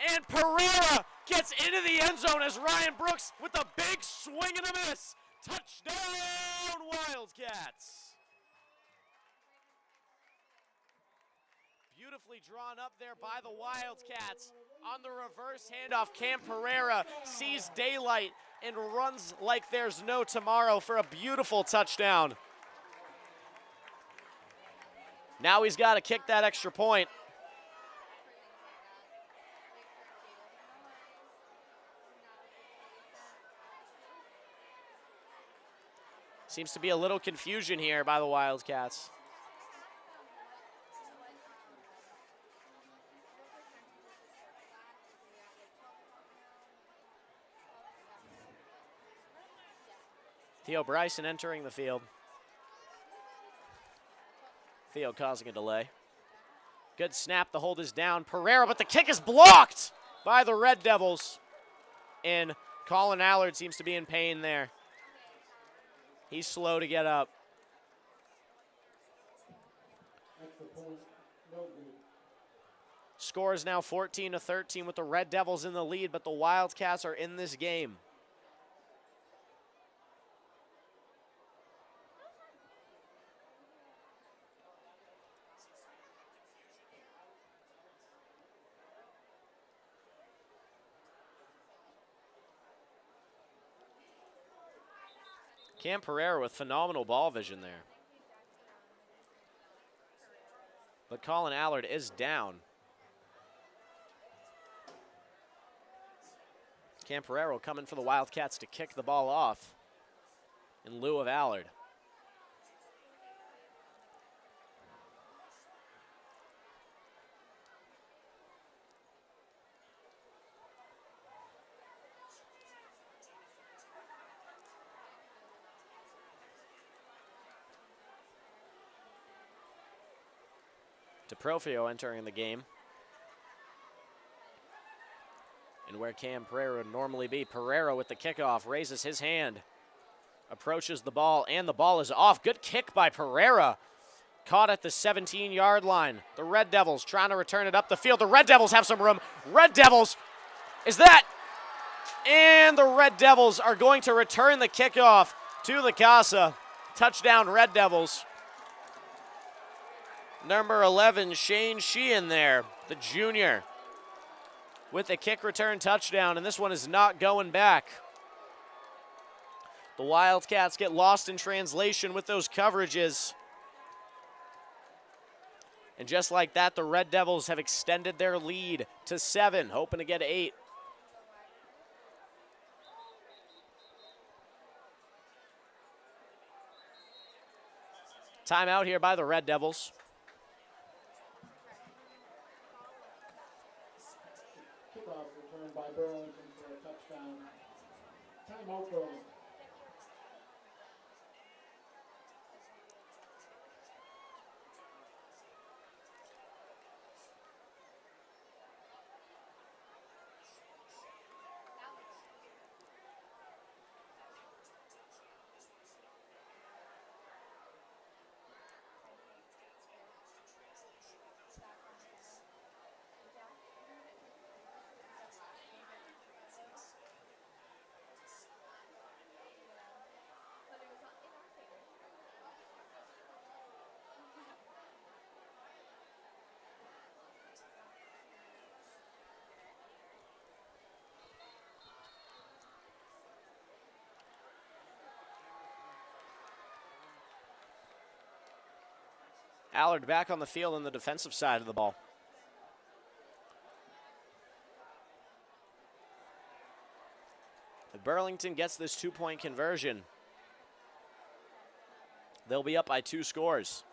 And Pereira gets into the end zone as Ryan Brooks with a big swing and a miss. Touchdown, Wildcats. Beautifully drawn up there by the Wildcats. On the reverse handoff, Cam Pereira sees daylight and runs like there's no tomorrow for a beautiful touchdown. Now he's got to kick that extra point. Seems to be a little confusion here by the Wildcats. Theo Bryson entering the field. Theo causing a delay. Good snap, the hold is down. Pereira, but the kick is blocked by the Red Devils. And Colin Allard seems to be in pain there. He's slow to get up. Score is now 14-13 with the Red Devils in the lead, but the Wildcats are in this game. Cam Pereira with phenomenal ball vision there. But Colin Allard is down. Cam Pereira coming for the Wildcats to kick the ball off in lieu of Allard. DeProfio entering the game. And where Cam Pereira would normally be. Pereira with the kickoff, raises his hand, approaches the ball, and the ball is off. Good kick by Pereira. Caught at the 17-yard line. The Red Devils trying to return it up the field. The Red Devils have some room. Red Devils, is that? And the Red Devils are going to return the kickoff to the Casa. Touchdown, Red Devils. Number 11, Shane Sheehan there, the junior, with a kick return touchdown, and this one is not going back. The Wildcats get lost in translation with those coverages. And just like that, the Red Devils have extended their lead to 7, hoping to get 8. Timeout here by the Red Devils. Kickoff returned by Burlington for a touchdown. Timeout Burlington. Allard back on the field on the defensive side of the ball. If Burlington gets this 2-point conversion, they'll be up by 2 scores.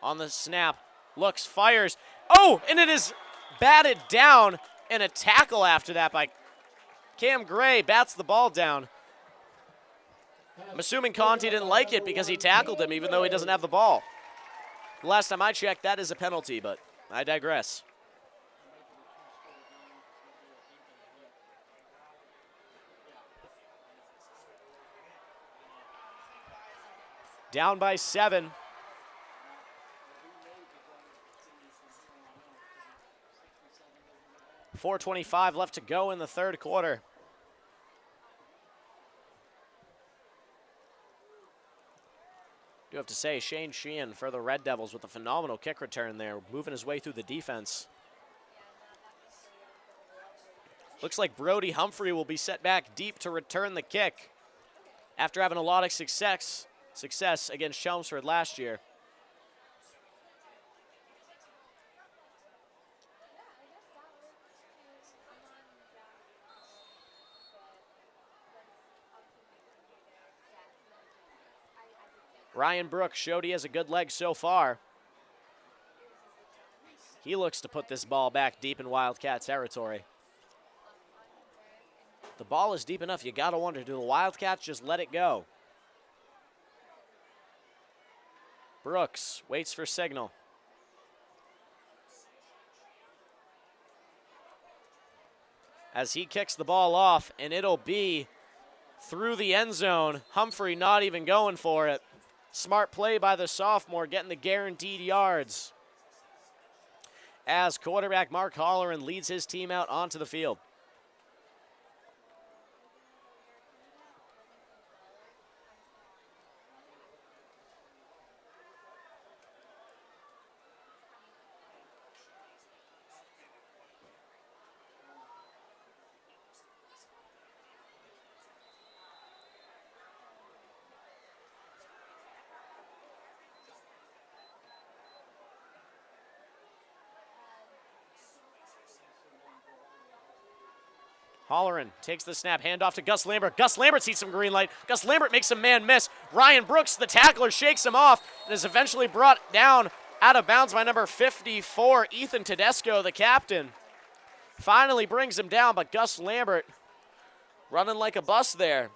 On the snap, looks, fires. Oh, and it is batted down, and a tackle after that by Cam Gray bats the ball down. I'm assuming Conti didn't like it because he tackled him even though he doesn't have the ball. The last time I checked, that is a penalty, but I digress. Down by 7. 4:25 left to go in the third quarter. Do have to say, Shane Sheehan for the Red Devils with a phenomenal kick return there, moving his way through the defense. Looks like Brody Humphrey will be set back deep to return the kick after having a lot of success against Chelmsford last year. Ryan Brooks showed he has a good leg so far. He looks to put this ball back deep in Wildcat territory. The ball is deep enough, you gotta wonder, do the Wildcats just let it go? Brooks waits for signal. As he kicks the ball off, and it'll be through the end zone. Humphrey not even going for it. Smart play by the sophomore, getting the guaranteed yards. As quarterback Mark Holleran leads his team out onto the field. Holleran takes the snap, handoff to Gus Lambert. Gus Lambert sees some green light. Gus Lambert makes a man miss. Ryan Brooks, the tackler, shakes him off and is eventually brought down out of bounds by number 54, Ethan Tedesco, the captain. Finally brings him down, but Gus Lambert running like a bus there.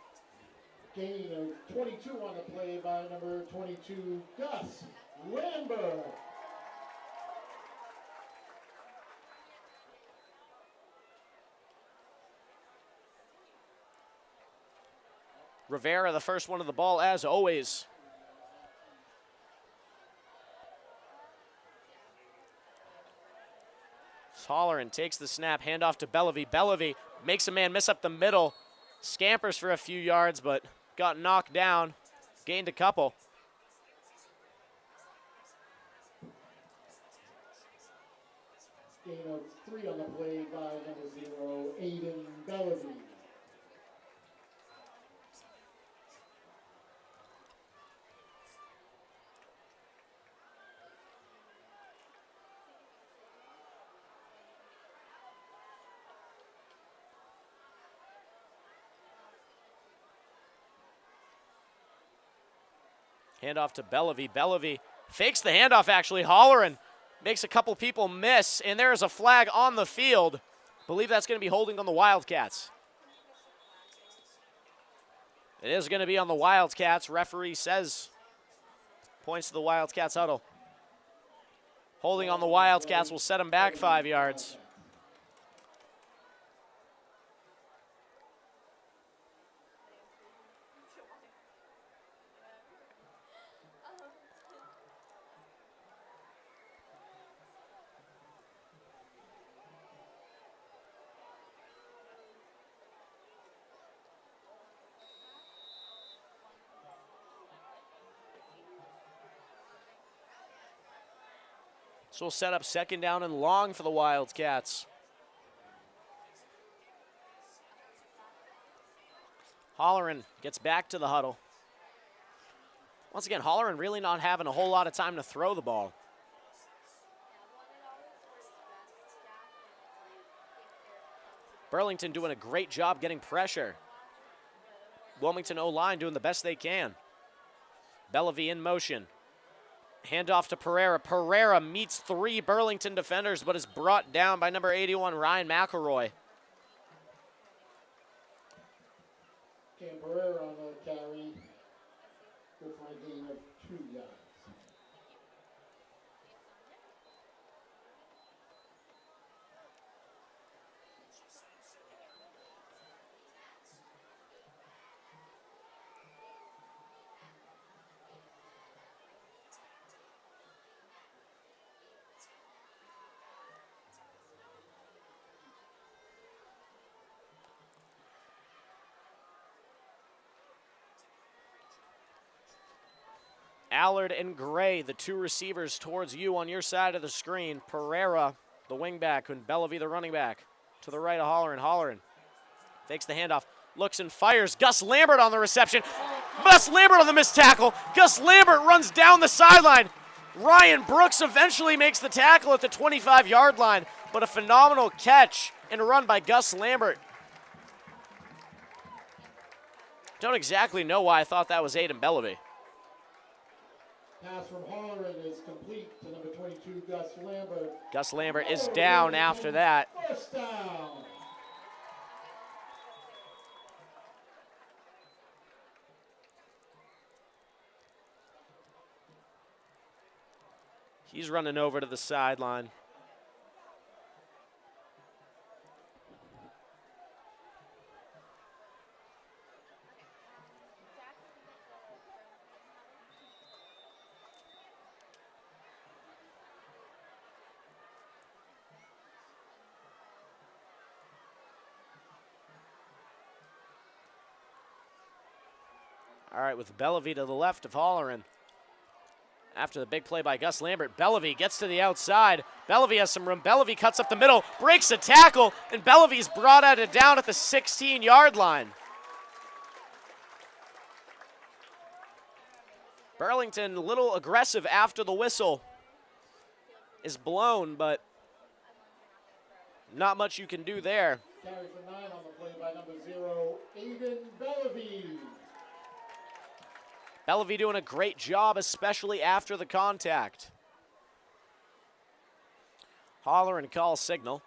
Gain of 22 on the play by number 22, Gus Lambert. Rivera, the first one of the ball, as always. Holleran takes the snap, handoff to Bellevue. Bellevue makes a man miss up the middle, scampers for a few yards, but got knocked down, gained a couple. Gain of 3 on the play by number 0, Aiden Bellevue. Handoff to Bellevue. Bellevue fakes the handoff, actually. Holleran makes a couple people miss, and there is a flag on the field. Believe that's going to be holding on the Wildcats. It is going to be on the Wildcats. Referee says, points to the Wildcats huddle. Holding on the Wildcats will set them back 5 yards. So we'll set up 2nd down and long for the Wildcats. Holleran gets back to the huddle. Once again, Holleran really not having a whole lot of time to throw the ball. Burlington doing a great job getting pressure. Wilmington O-line doing the best they can. Bellevue in motion. Handoff to Pereira. Pereira meets 3 Burlington defenders, but is brought down by number 81, Ryan McElroy. Cam Pereira on the carry will find a gain of 2 yards. Allard and Gray, the 2 receivers towards you on your side of the screen. Pereira, the wingback, and Bellevue, the running back. To the right of Holleran. Holleran fakes the handoff, looks and fires. Gus Lambert on the reception. Gus Lambert on the missed tackle. Gus Lambert runs down the sideline. Ryan Brooks eventually makes the tackle at the 25-yard line, but a phenomenal catch and run by Gus Lambert. Don't exactly know why I thought that was Aiden Bellevue. Pass from Holleran is complete to number 22, Gus Lambert. Gus Lambert is down after that. 1st down. He's running over to the sideline. All right, with Bellevue to the left of Holleran. After the big play by Gus Lambert, Bellevue gets to the outside. Bellevue has some room. Bellevue cuts up the middle, breaks a tackle, and Bellevue's brought out it down at the 16-yard line. Burlington a little aggressive after the whistle is blown, but not much you can do there. Carry for 9 on the play by number 0, Aiden Bellevue. Bellevue doing a great job, especially after the contact. Holleran calls signal.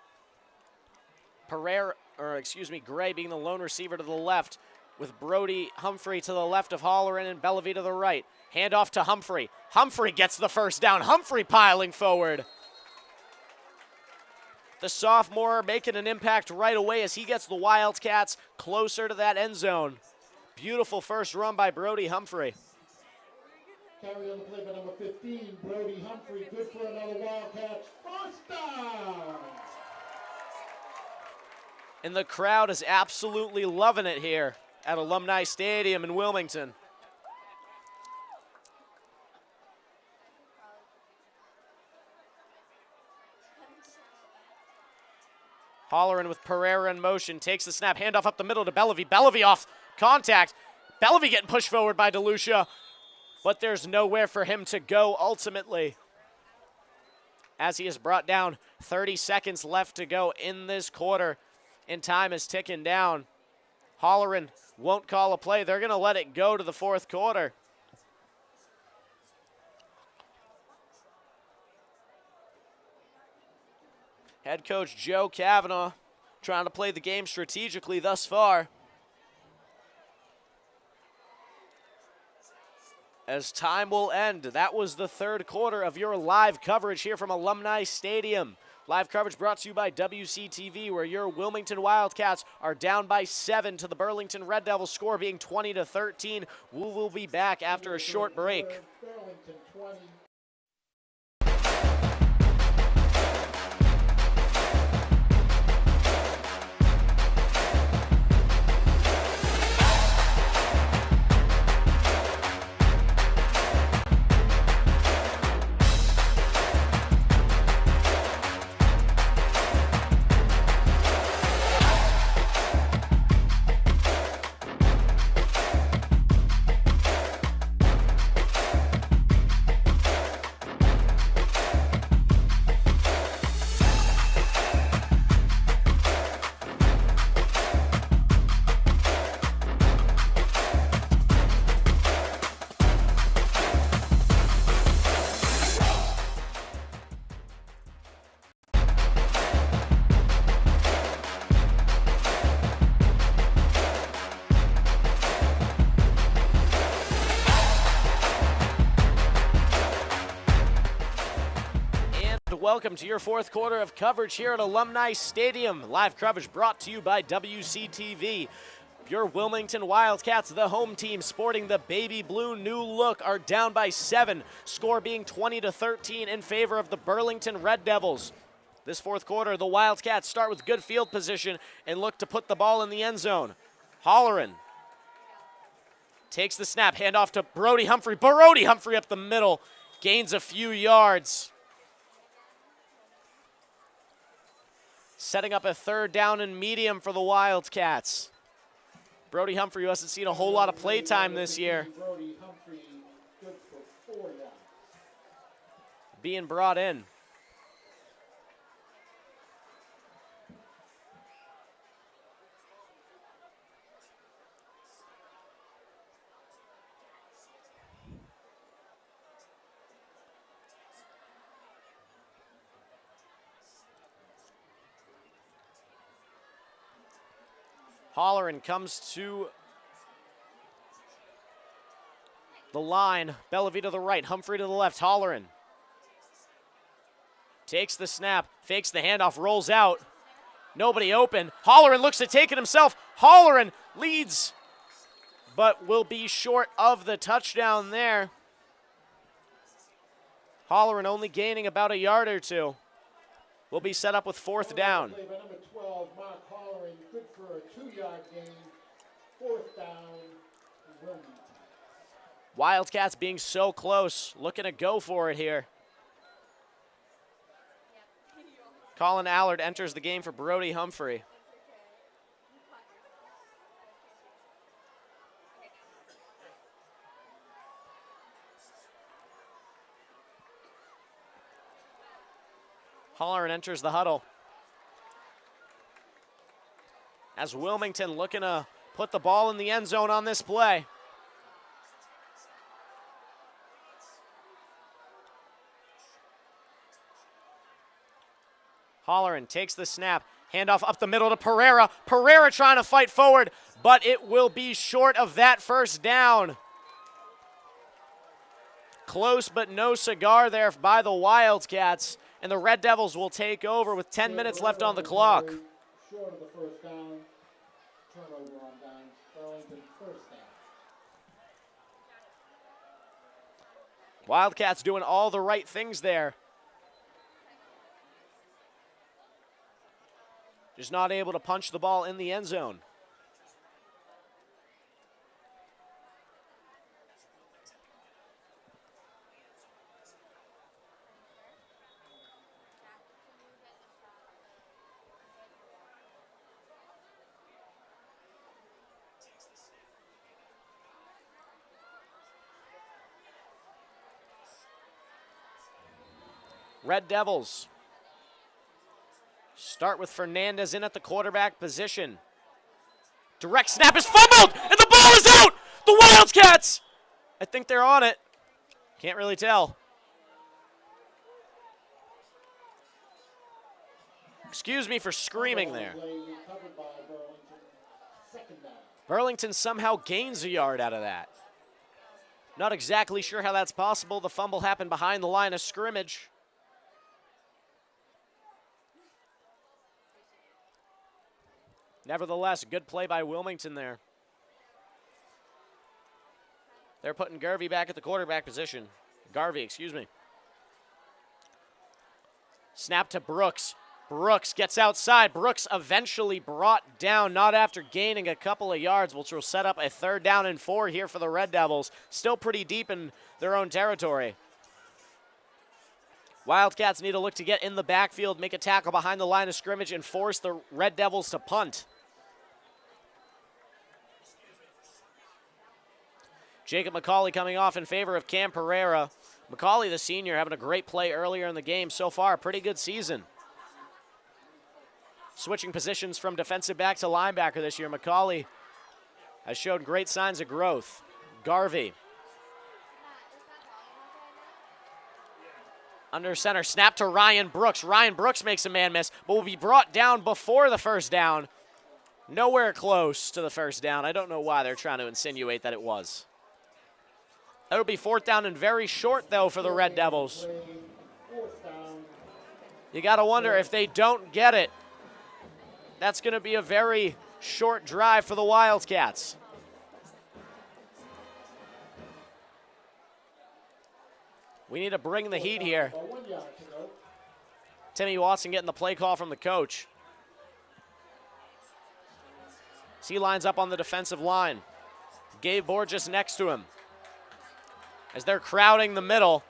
Gray being the lone receiver to the left, with Brody Humphrey to the left of Holleran and Bellevue to the right. Handoff to Humphrey. Humphrey gets the 1st down. Humphrey piling forward. The sophomore making an impact right away as he gets the Wildcats closer to that end zone. Beautiful first run by Brody Humphrey. Carry on the play by number 15, Brody Humphrey. Good for another Wildcats. 1st down. And the crowd is absolutely loving it here at Alumni Stadium in Wilmington. Holleran with Pereira in motion, takes the snap, handoff up the middle to Bellevue. Bellevue off contact. Bellevue getting pushed forward by DeLucia, but there's nowhere for him to go ultimately, as he is brought down. 30 seconds left to go in this quarter, and time is ticking down. Holleran won't call a play. They're going to let it go to the fourth quarter. Head coach Joe Kavanaugh trying to play the game strategically thus far, as time will end. That was the third quarter of your live coverage here from Alumni Stadium. Live coverage brought to you by WCTV, where your Wilmington Wildcats are down by 7 to the Burlington Red Devils, score being 20-13. We will be back after a short break. Burlington 20. Welcome to your fourth quarter of coverage here at Alumni Stadium. Live coverage brought to you by WCTV. Your Wilmington Wildcats, the home team sporting the baby blue new look, are down by 7, score being 20-13 in favor of the Burlington Red Devils. This fourth quarter, the Wildcats start with good field position and look to put the ball in the end zone. Holleran takes the snap, handoff to Brody Humphrey. Brody Humphrey up the middle, gains a few yards. Setting up a third down and medium for the Wildcats. Brody Humphrey, who hasn't seen a whole lot of play time this year, Brody Humphrey, good for 4 yards. being brought in. Holleran comes to the line. Bellevue to the right, Humphrey to the left. Holleran takes the snap, fakes the handoff, rolls out. Nobody open. Holleran looks to take it himself. Holleran leads, but will be short of the touchdown there. Holleran only gaining about a yard or two. Will be set up with fourth down. Play by number 12, Mark Holleran, good for a 2-yard gain. Fourth down, Wilmington. Wildcats being so close, looking to go for it here. Colin Allard enters the game for Brody Humphrey. Holleran enters the huddle, as Wilmington looking to put the ball in the end zone on this play. Holleran takes the snap, handoff up the middle to Pereira. Pereira trying to fight forward, but it will be short of that first down. Close but no cigar there by the Wildcats, and the Red Devils will take over with 10 minutes left on the clock. Short of the first down, turnover on downs, Burlington first down. Wildcats doing all the right things there. Just not able to punch the ball in the end zone. Red Devils start with Fernandez in at the quarterback position. Direct snap is fumbled, and the ball is out! The Wildcats! I think they're on it. Can't really tell. Excuse me for screaming there. Burlington somehow gains a yard out of that. Not exactly sure how that's possible. The fumble happened behind the line of scrimmage. Nevertheless, good play by Wilmington there. They're putting Garvey back at the quarterback position. Garvey, excuse me. Snap to Brooks. Brooks gets outside. Brooks eventually brought down, not after gaining a couple of yards, which will set up a 3rd down and 4 here for the Red Devils. Still pretty deep in their own territory. Wildcats need to look to get in the backfield, make a tackle behind the line of scrimmage, and force the Red Devils to punt. Jacob McCauley coming off in favor of Cam Pereira. McCauley, the senior, having a great play earlier in the game. So far, a pretty good season. Switching positions from defensive back to linebacker this year, McCauley has shown great signs of growth. Garvey. Under center, snap to Ryan Brooks. Ryan Brooks makes a man miss, but will be brought down before the 1st down. Nowhere close to the 1st down. I don't know why they're trying to insinuate that it was. That'll be 4th down and very short, though, for the Red Devils. You got to wonder if they don't get it. That's going to be a very short drive for the Wildcats. We need to bring the heat here. Timmy Watson getting the play call from the coach. He lines up on the defensive line. Gabe Borges next to him. As they're crowding the middle.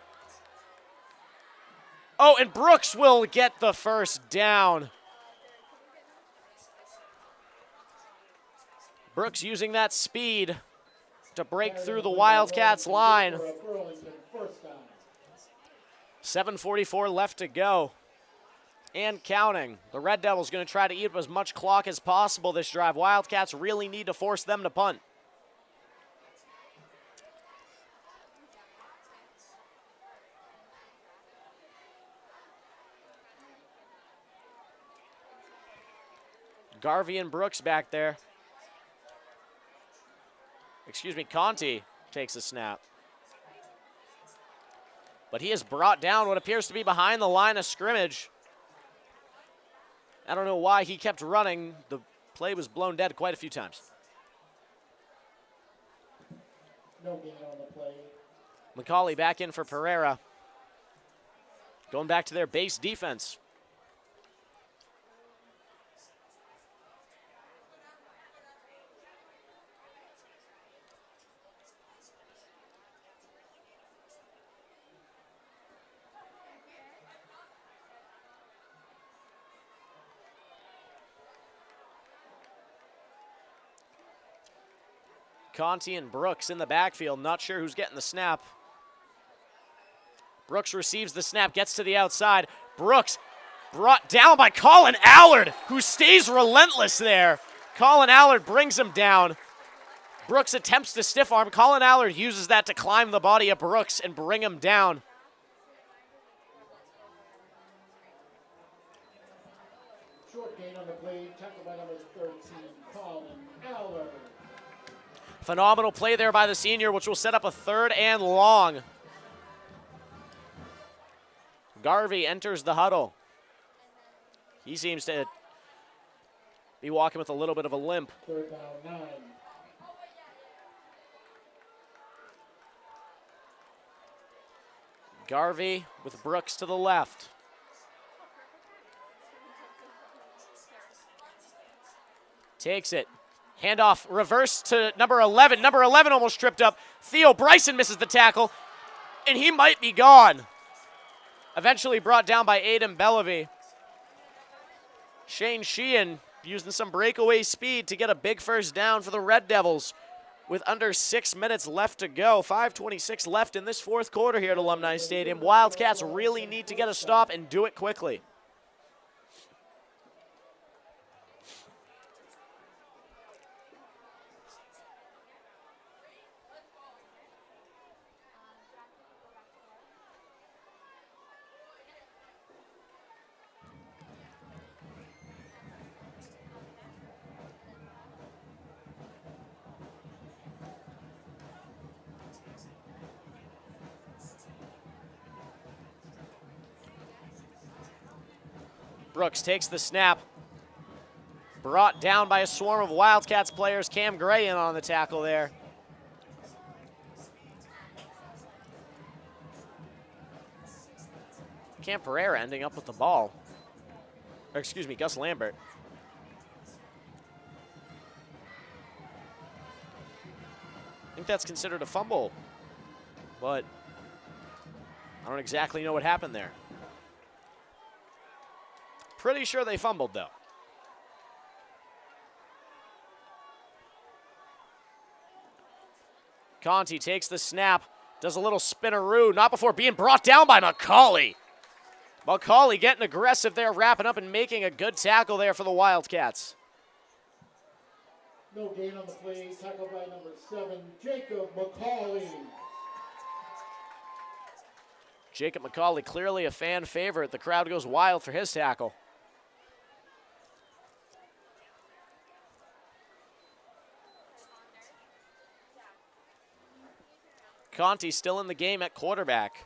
Oh, and Brooks will get the 1st down. Brooks using that speed to break through the Wildcats line. 7:44 left to go. And counting. The Red Devils going to try to eat up as much clock as possible this drive. Wildcats really need to force them to punt. Garvey and Brooks back there. Excuse me, Conti takes a snap. But he has brought down what appears to be behind the line of scrimmage. I don't know why he kept running. The play was blown dead quite a few times. No gain on the play. McCauley back in for Pereira. Going back to their base defense. Conti and Brooks in the backfield. Not sure who's getting the snap. Brooks receives the snap, gets to the outside. Brooks brought down by Colin Allard, who stays relentless there. Colin Allard brings him down. Brooks attempts to stiff arm. Colin Allard uses that to climb the body of Brooks and bring him down. Short gain on the play, tackled by number 13, Colin Allard. Phenomenal play there by the senior, which will set up a 3rd and long. Garvey enters the huddle. He seems to be walking with a little bit of a limp. 3rd down, 9. Garvey with Brooks to the left. Takes it. Handoff, reverse to number 11. Number 11 almost tripped up. Theo Bryson misses the tackle, and he might be gone. Eventually brought down by Aiden Bellevue. Shane Sheehan using some breakaway speed to get a big 1st down for the Red Devils. with under 6 minutes left to go. 5:26 left in this fourth quarter here at Alumni Stadium. Wildcats really need to get a stop and do it quickly. Brooks takes the snap. Brought down by a swarm of Wildcats players. Cam Gray in on the tackle there. Cam Pereira ending up with the ball. Or excuse me, Gus Lambert. I think that's considered a fumble, but I don't exactly know what happened there. Pretty sure they fumbled, though. Conti takes the snap, does a little spinaroo, not before being brought down by McCauley. McCauley getting aggressive there, wrapping up and making a good tackle there for the Wildcats. No gain on the play, tackled by number 7, Jacob McCauley. Jacob McCauley, clearly a fan favorite. The crowd goes wild for his tackle. Conti still in the game at quarterback.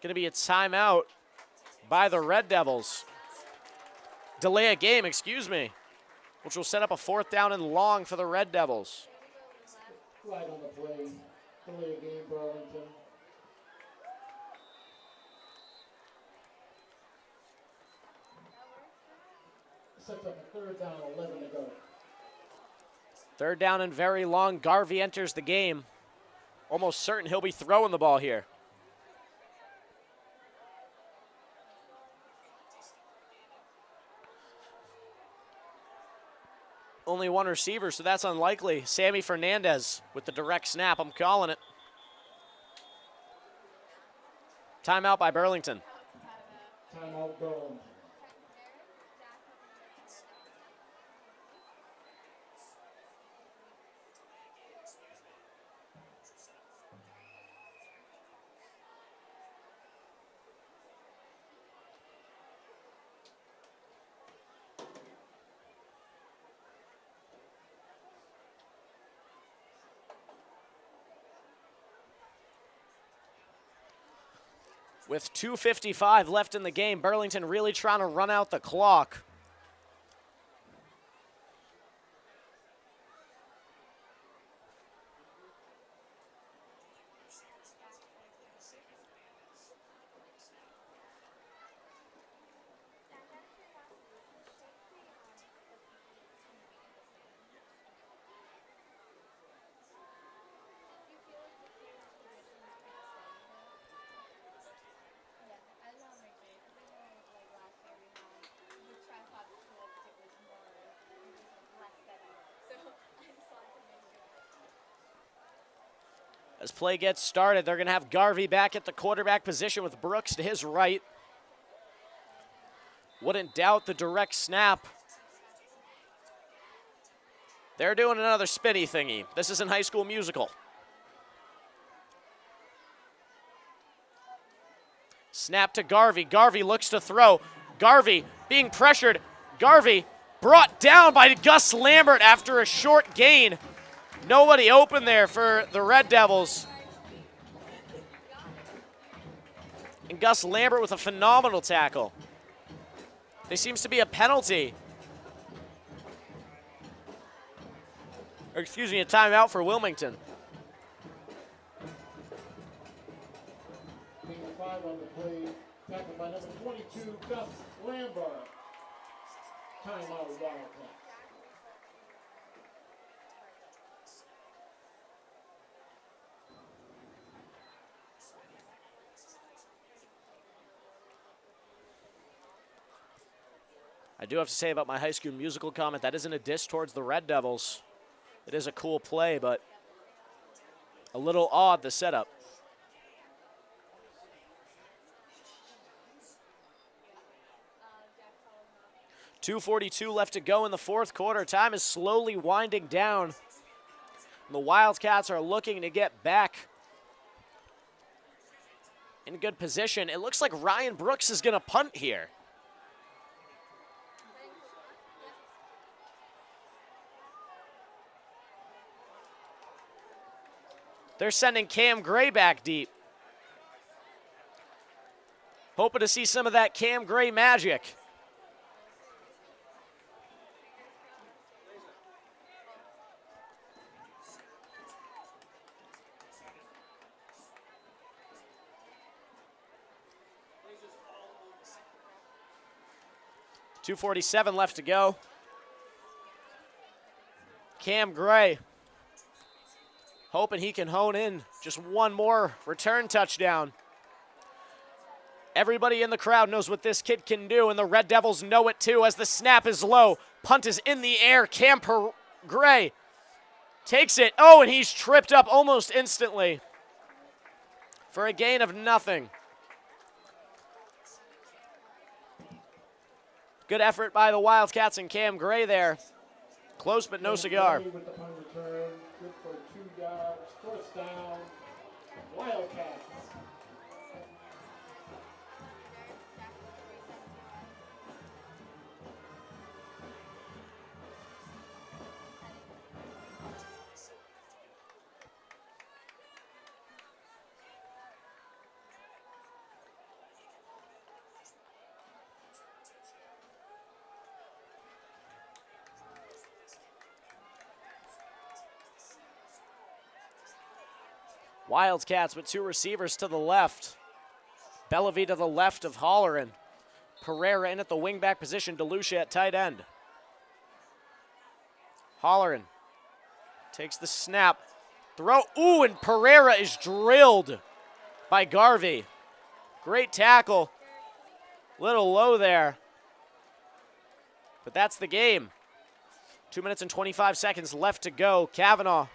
Going to be a timeout by the Red Devils. Delay a game, excuse me, which will set up a 4th down and long for the Red Devils. Flag on the play. Delay a game, Burlington. Sets up a 3rd down, 11 to go. 3rd down and very long. Garvey enters the game. Almost certain he'll be throwing the ball here. Only one receiver, so that's unlikely. Sammy Fernandez with the direct snap. I'm calling it. Timeout by Burlington. Timeout Burlington. With 2:55 left in the game, Burlington really trying to run out the clock. As play gets started, they're going to have Garvey back at the quarterback position with Brooks to his right. Wouldn't doubt the direct snap. They're doing another spinny thingy. This isn't High School Musical. Snap to Garvey. Garvey looks to throw. Garvey being pressured. Garvey brought down by Gus Lambert after a short gain. Nobody open there for the Red Devils. And Gus Lambert with a phenomenal tackle. There seems to be a penalty. Or excuse me, a timeout for Wilmington. 5 on the play, tackled by number 22, Gus Lambert. Timeout Wildcats. I do have to say about my High School Musical comment, that isn't a diss towards the Red Devils. It is a cool play, but a little odd, the setup. .242 left to go in the fourth quarter. Time is slowly winding down. And the Wildcats are looking to get back in good position. It looks like Ryan Brooks is going to punt here. They're sending Cam Gray back deep. Hoping to see some of that Cam Gray magic. .247 left to go. Cam Gray hoping he can hone in just one more return touchdown. Everybody in the crowd knows what this kid can do, and the Red Devils know it too as the snap is low. Punt is in the air. Cam Gray takes it. Oh, and he's tripped up almost instantly for a gain of nothing. Good effort by the Wildcats and Cam Gray there. Close but no cigar. With the punt return, good for 2 yards, first down, Wildcats. Wildcats with 2 receivers to the left. Bellavy to the left of Holleran. Pereira in at the wingback position. DeLucia at tight end. Holleran takes the snap. Throw. Ooh, and Pereira is drilled by Garvey. Great tackle. Little low there. But that's the game. 2 minutes and 25 seconds left to go. Kavanaugh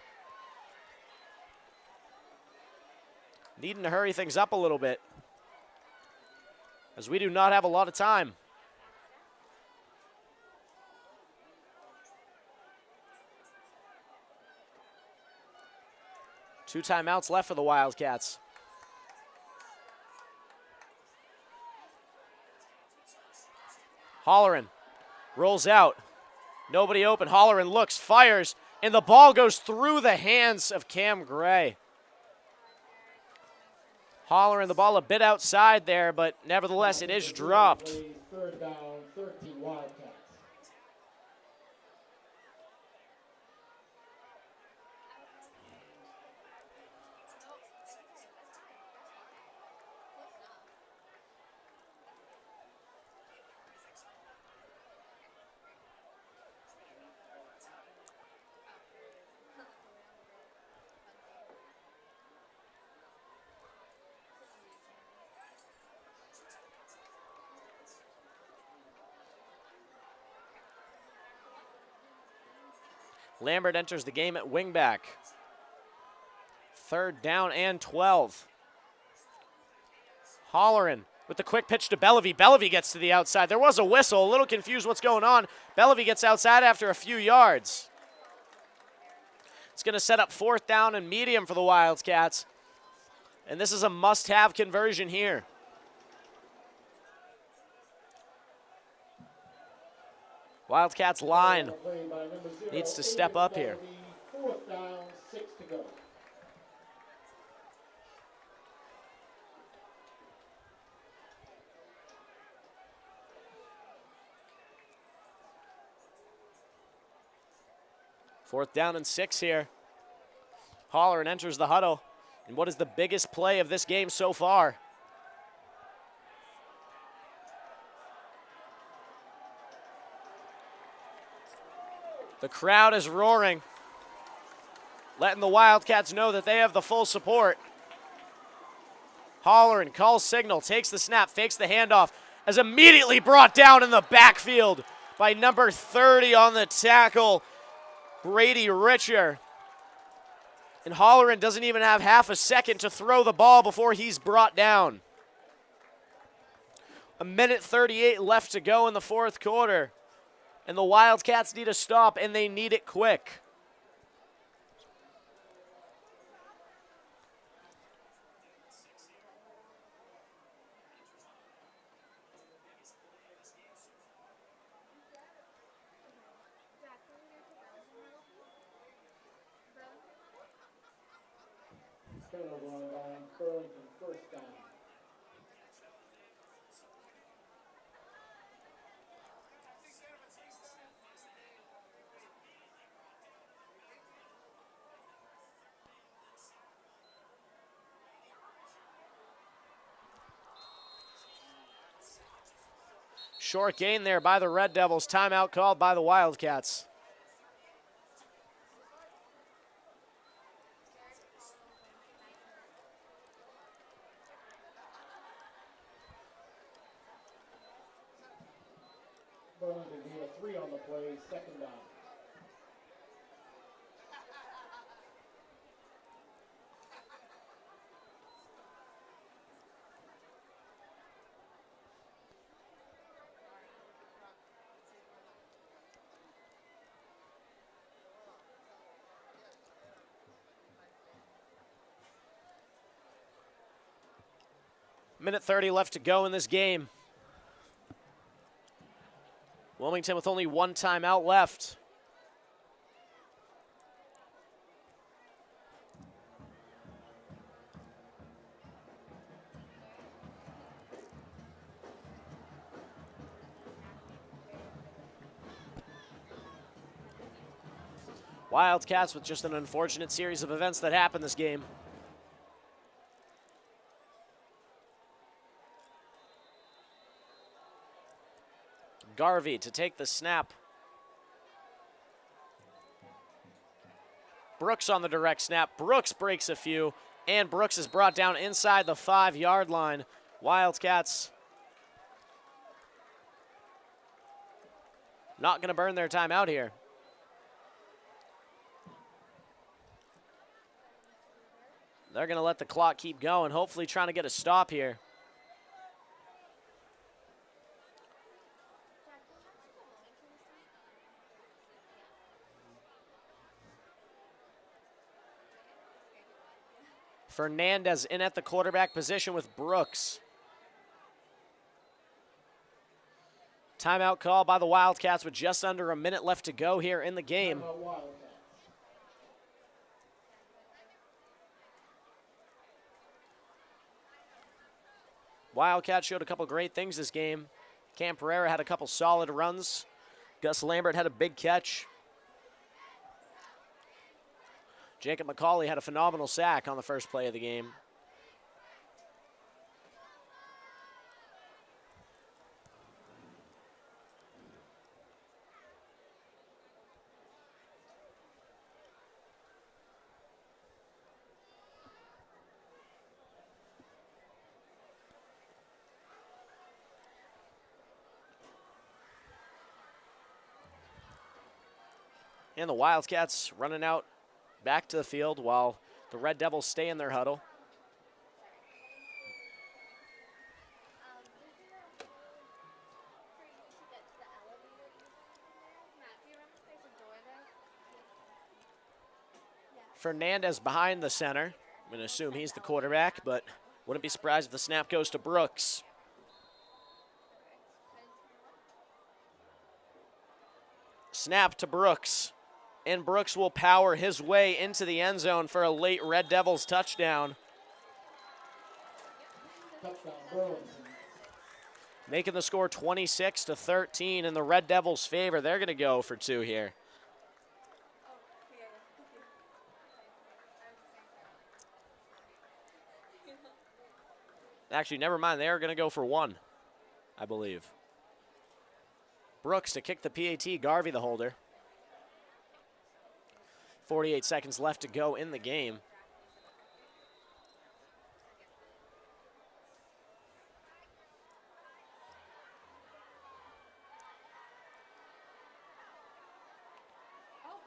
needing to hurry things up a little bit, as we do not have a lot of time. Two timeouts left for the Wildcats. Holleran rolls out. Nobody open. Holleran looks, fires, and the ball goes through the hands of Cam Gray. Holleran the ball a bit outside there, but nevertheless it is dropped. Third down, 13 Wildcats. Lambert enters the game at wingback. Third down and 12. Holleran with the quick pitch to Bellavy. Bellavy gets to the outside. There was a whistle. A little confused what's going on. Bellavy gets outside after a few yards. It's going to set up 4th down and medium for the Wildcats. And this is a must-have conversion here. Wildcats line needs to step up here. 4th down, 6 to go. Fourth down and 6 here. Holleran enters the huddle. And what is the biggest play of this game so far? The crowd is roaring, letting the Wildcats know that they have the full support. Holleran calls signal, takes the snap, fakes the handoff, as immediately brought down in the backfield by number 30 on the tackle, Brady Richer. And Holleran doesn't even have half a second to throw the ball before he's brought down. 1:38 left to go in the fourth quarter. And the Wildcats need a stop, and they need it quick. Turnover on Burlington, first down. Short gain there by the Red Devils. Timeout called by the Wildcats. Burlington need a 3 on the play, second down. Minute 30 left to go in this game. Wilmington with only one timeout left. Wildcats with just an unfortunate series of events that happened this game. Garvey to take the snap. Brooks on the direct snap. Brooks breaks a few, and Brooks is brought down inside the 5-yard line. Wildcats not going to burn their timeout here. They're going to let the clock keep going, hopefully trying to get a stop here. Fernandez in at the quarterback position with Brooks. Timeout call by the Wildcats with just under a minute left to go here in the game. Wildcats showed a couple great things this game. Cam Pereira had a couple solid runs. Gus Lambert had a big catch. Jacob McCauley had a phenomenal sack on the first play of the game. And the Wildcats running out back to the field while the Red Devils stay in their huddle. Fernandez behind the center. I'm going to assume he's the quarterback, but wouldn't be surprised if the snap goes to Brooks. Snap to Brooks. And Brooks will power his way into the end zone for a late Red Devils touchdown. Touchdown, Burlington. Making the score 26-13 in the Red Devils' favor. They're going to go for 2 here. Actually, never mind. They are going to go for 1, I believe. Brooks to kick the PAT. Garvey the holder. 48 seconds left to go in the game.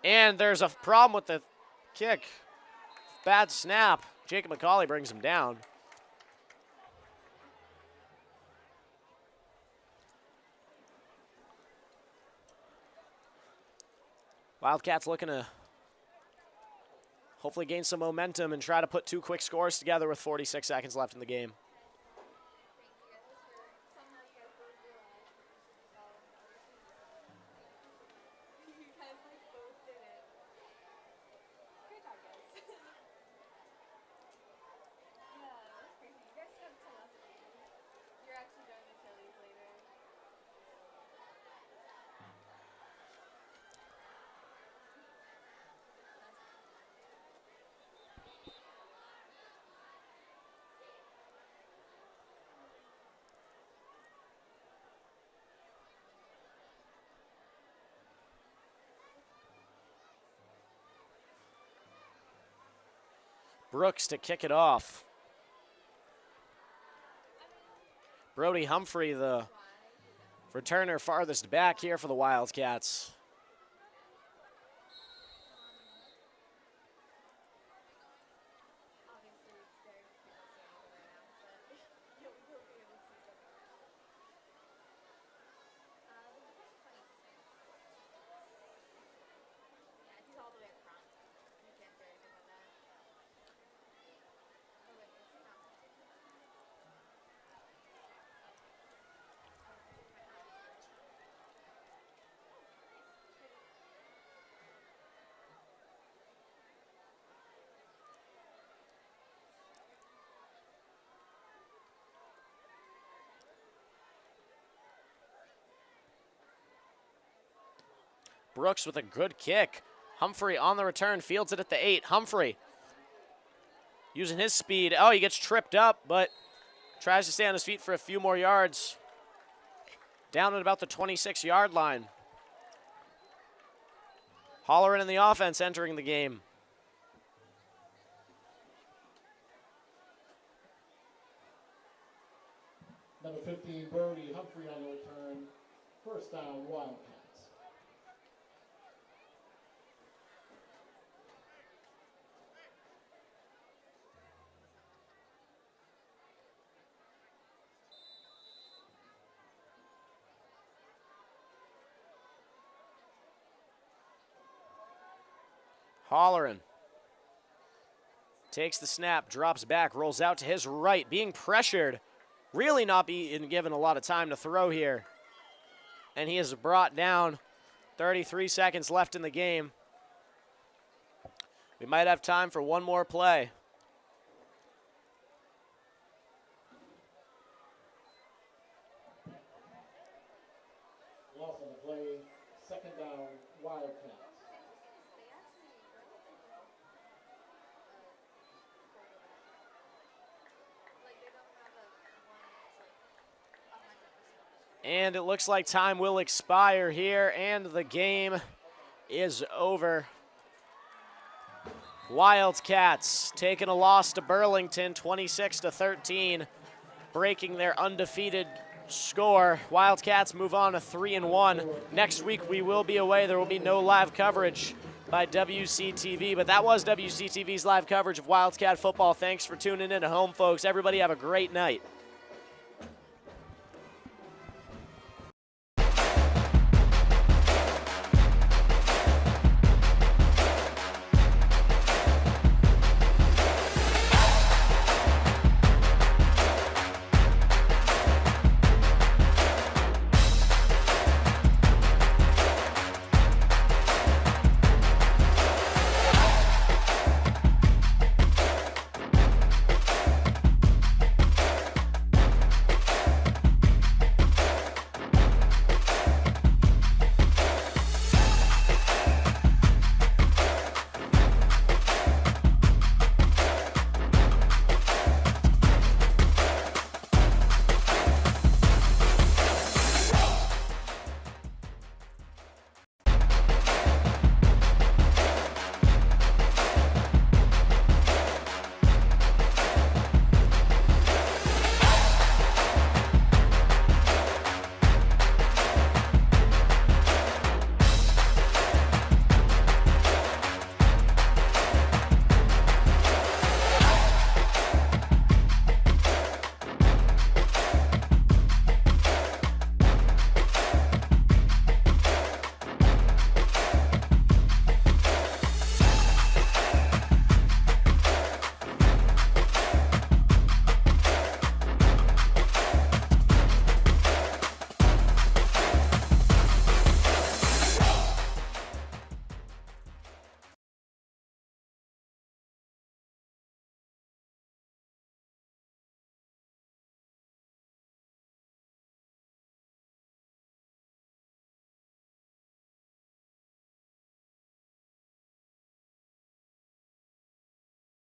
And there's a problem with the kick. Bad snap. Jacob McCauley brings him down. Wildcats looking to hopefully gain some momentum and try to put 2 quick scores together with 46 seconds left in the game. Brooks to kick it off. Brody Humphrey, the returner farthest back here for the Wildcats. Brooks with a good kick. Humphrey on the return, fields it at the 8. Humphrey using his speed. Oh, he gets tripped up, but tries to stay on his feet for a few more yards. Down at about the 26-yard line. Holleran in the offense entering the game. Number 15, Brody Humphrey on the return. First down, Wildcats. Holleran takes the snap, drops back, rolls out to his right, being pressured. Really not being given a lot of time to throw here. And he is brought down. 33 seconds left in the game. We might have time for one more play. Loss on the play, second down, Wildcats. And it looks like time will expire here, and the game is over. Wildcats taking a loss to Burlington, 26-13, breaking their undefeated score. Wildcats move on to 3-1. Next week we will be away. There will be no live coverage by WCTV, but that was WCTV's live coverage of Wildcat football. Thanks for tuning in at home, folks. Everybody have a great night.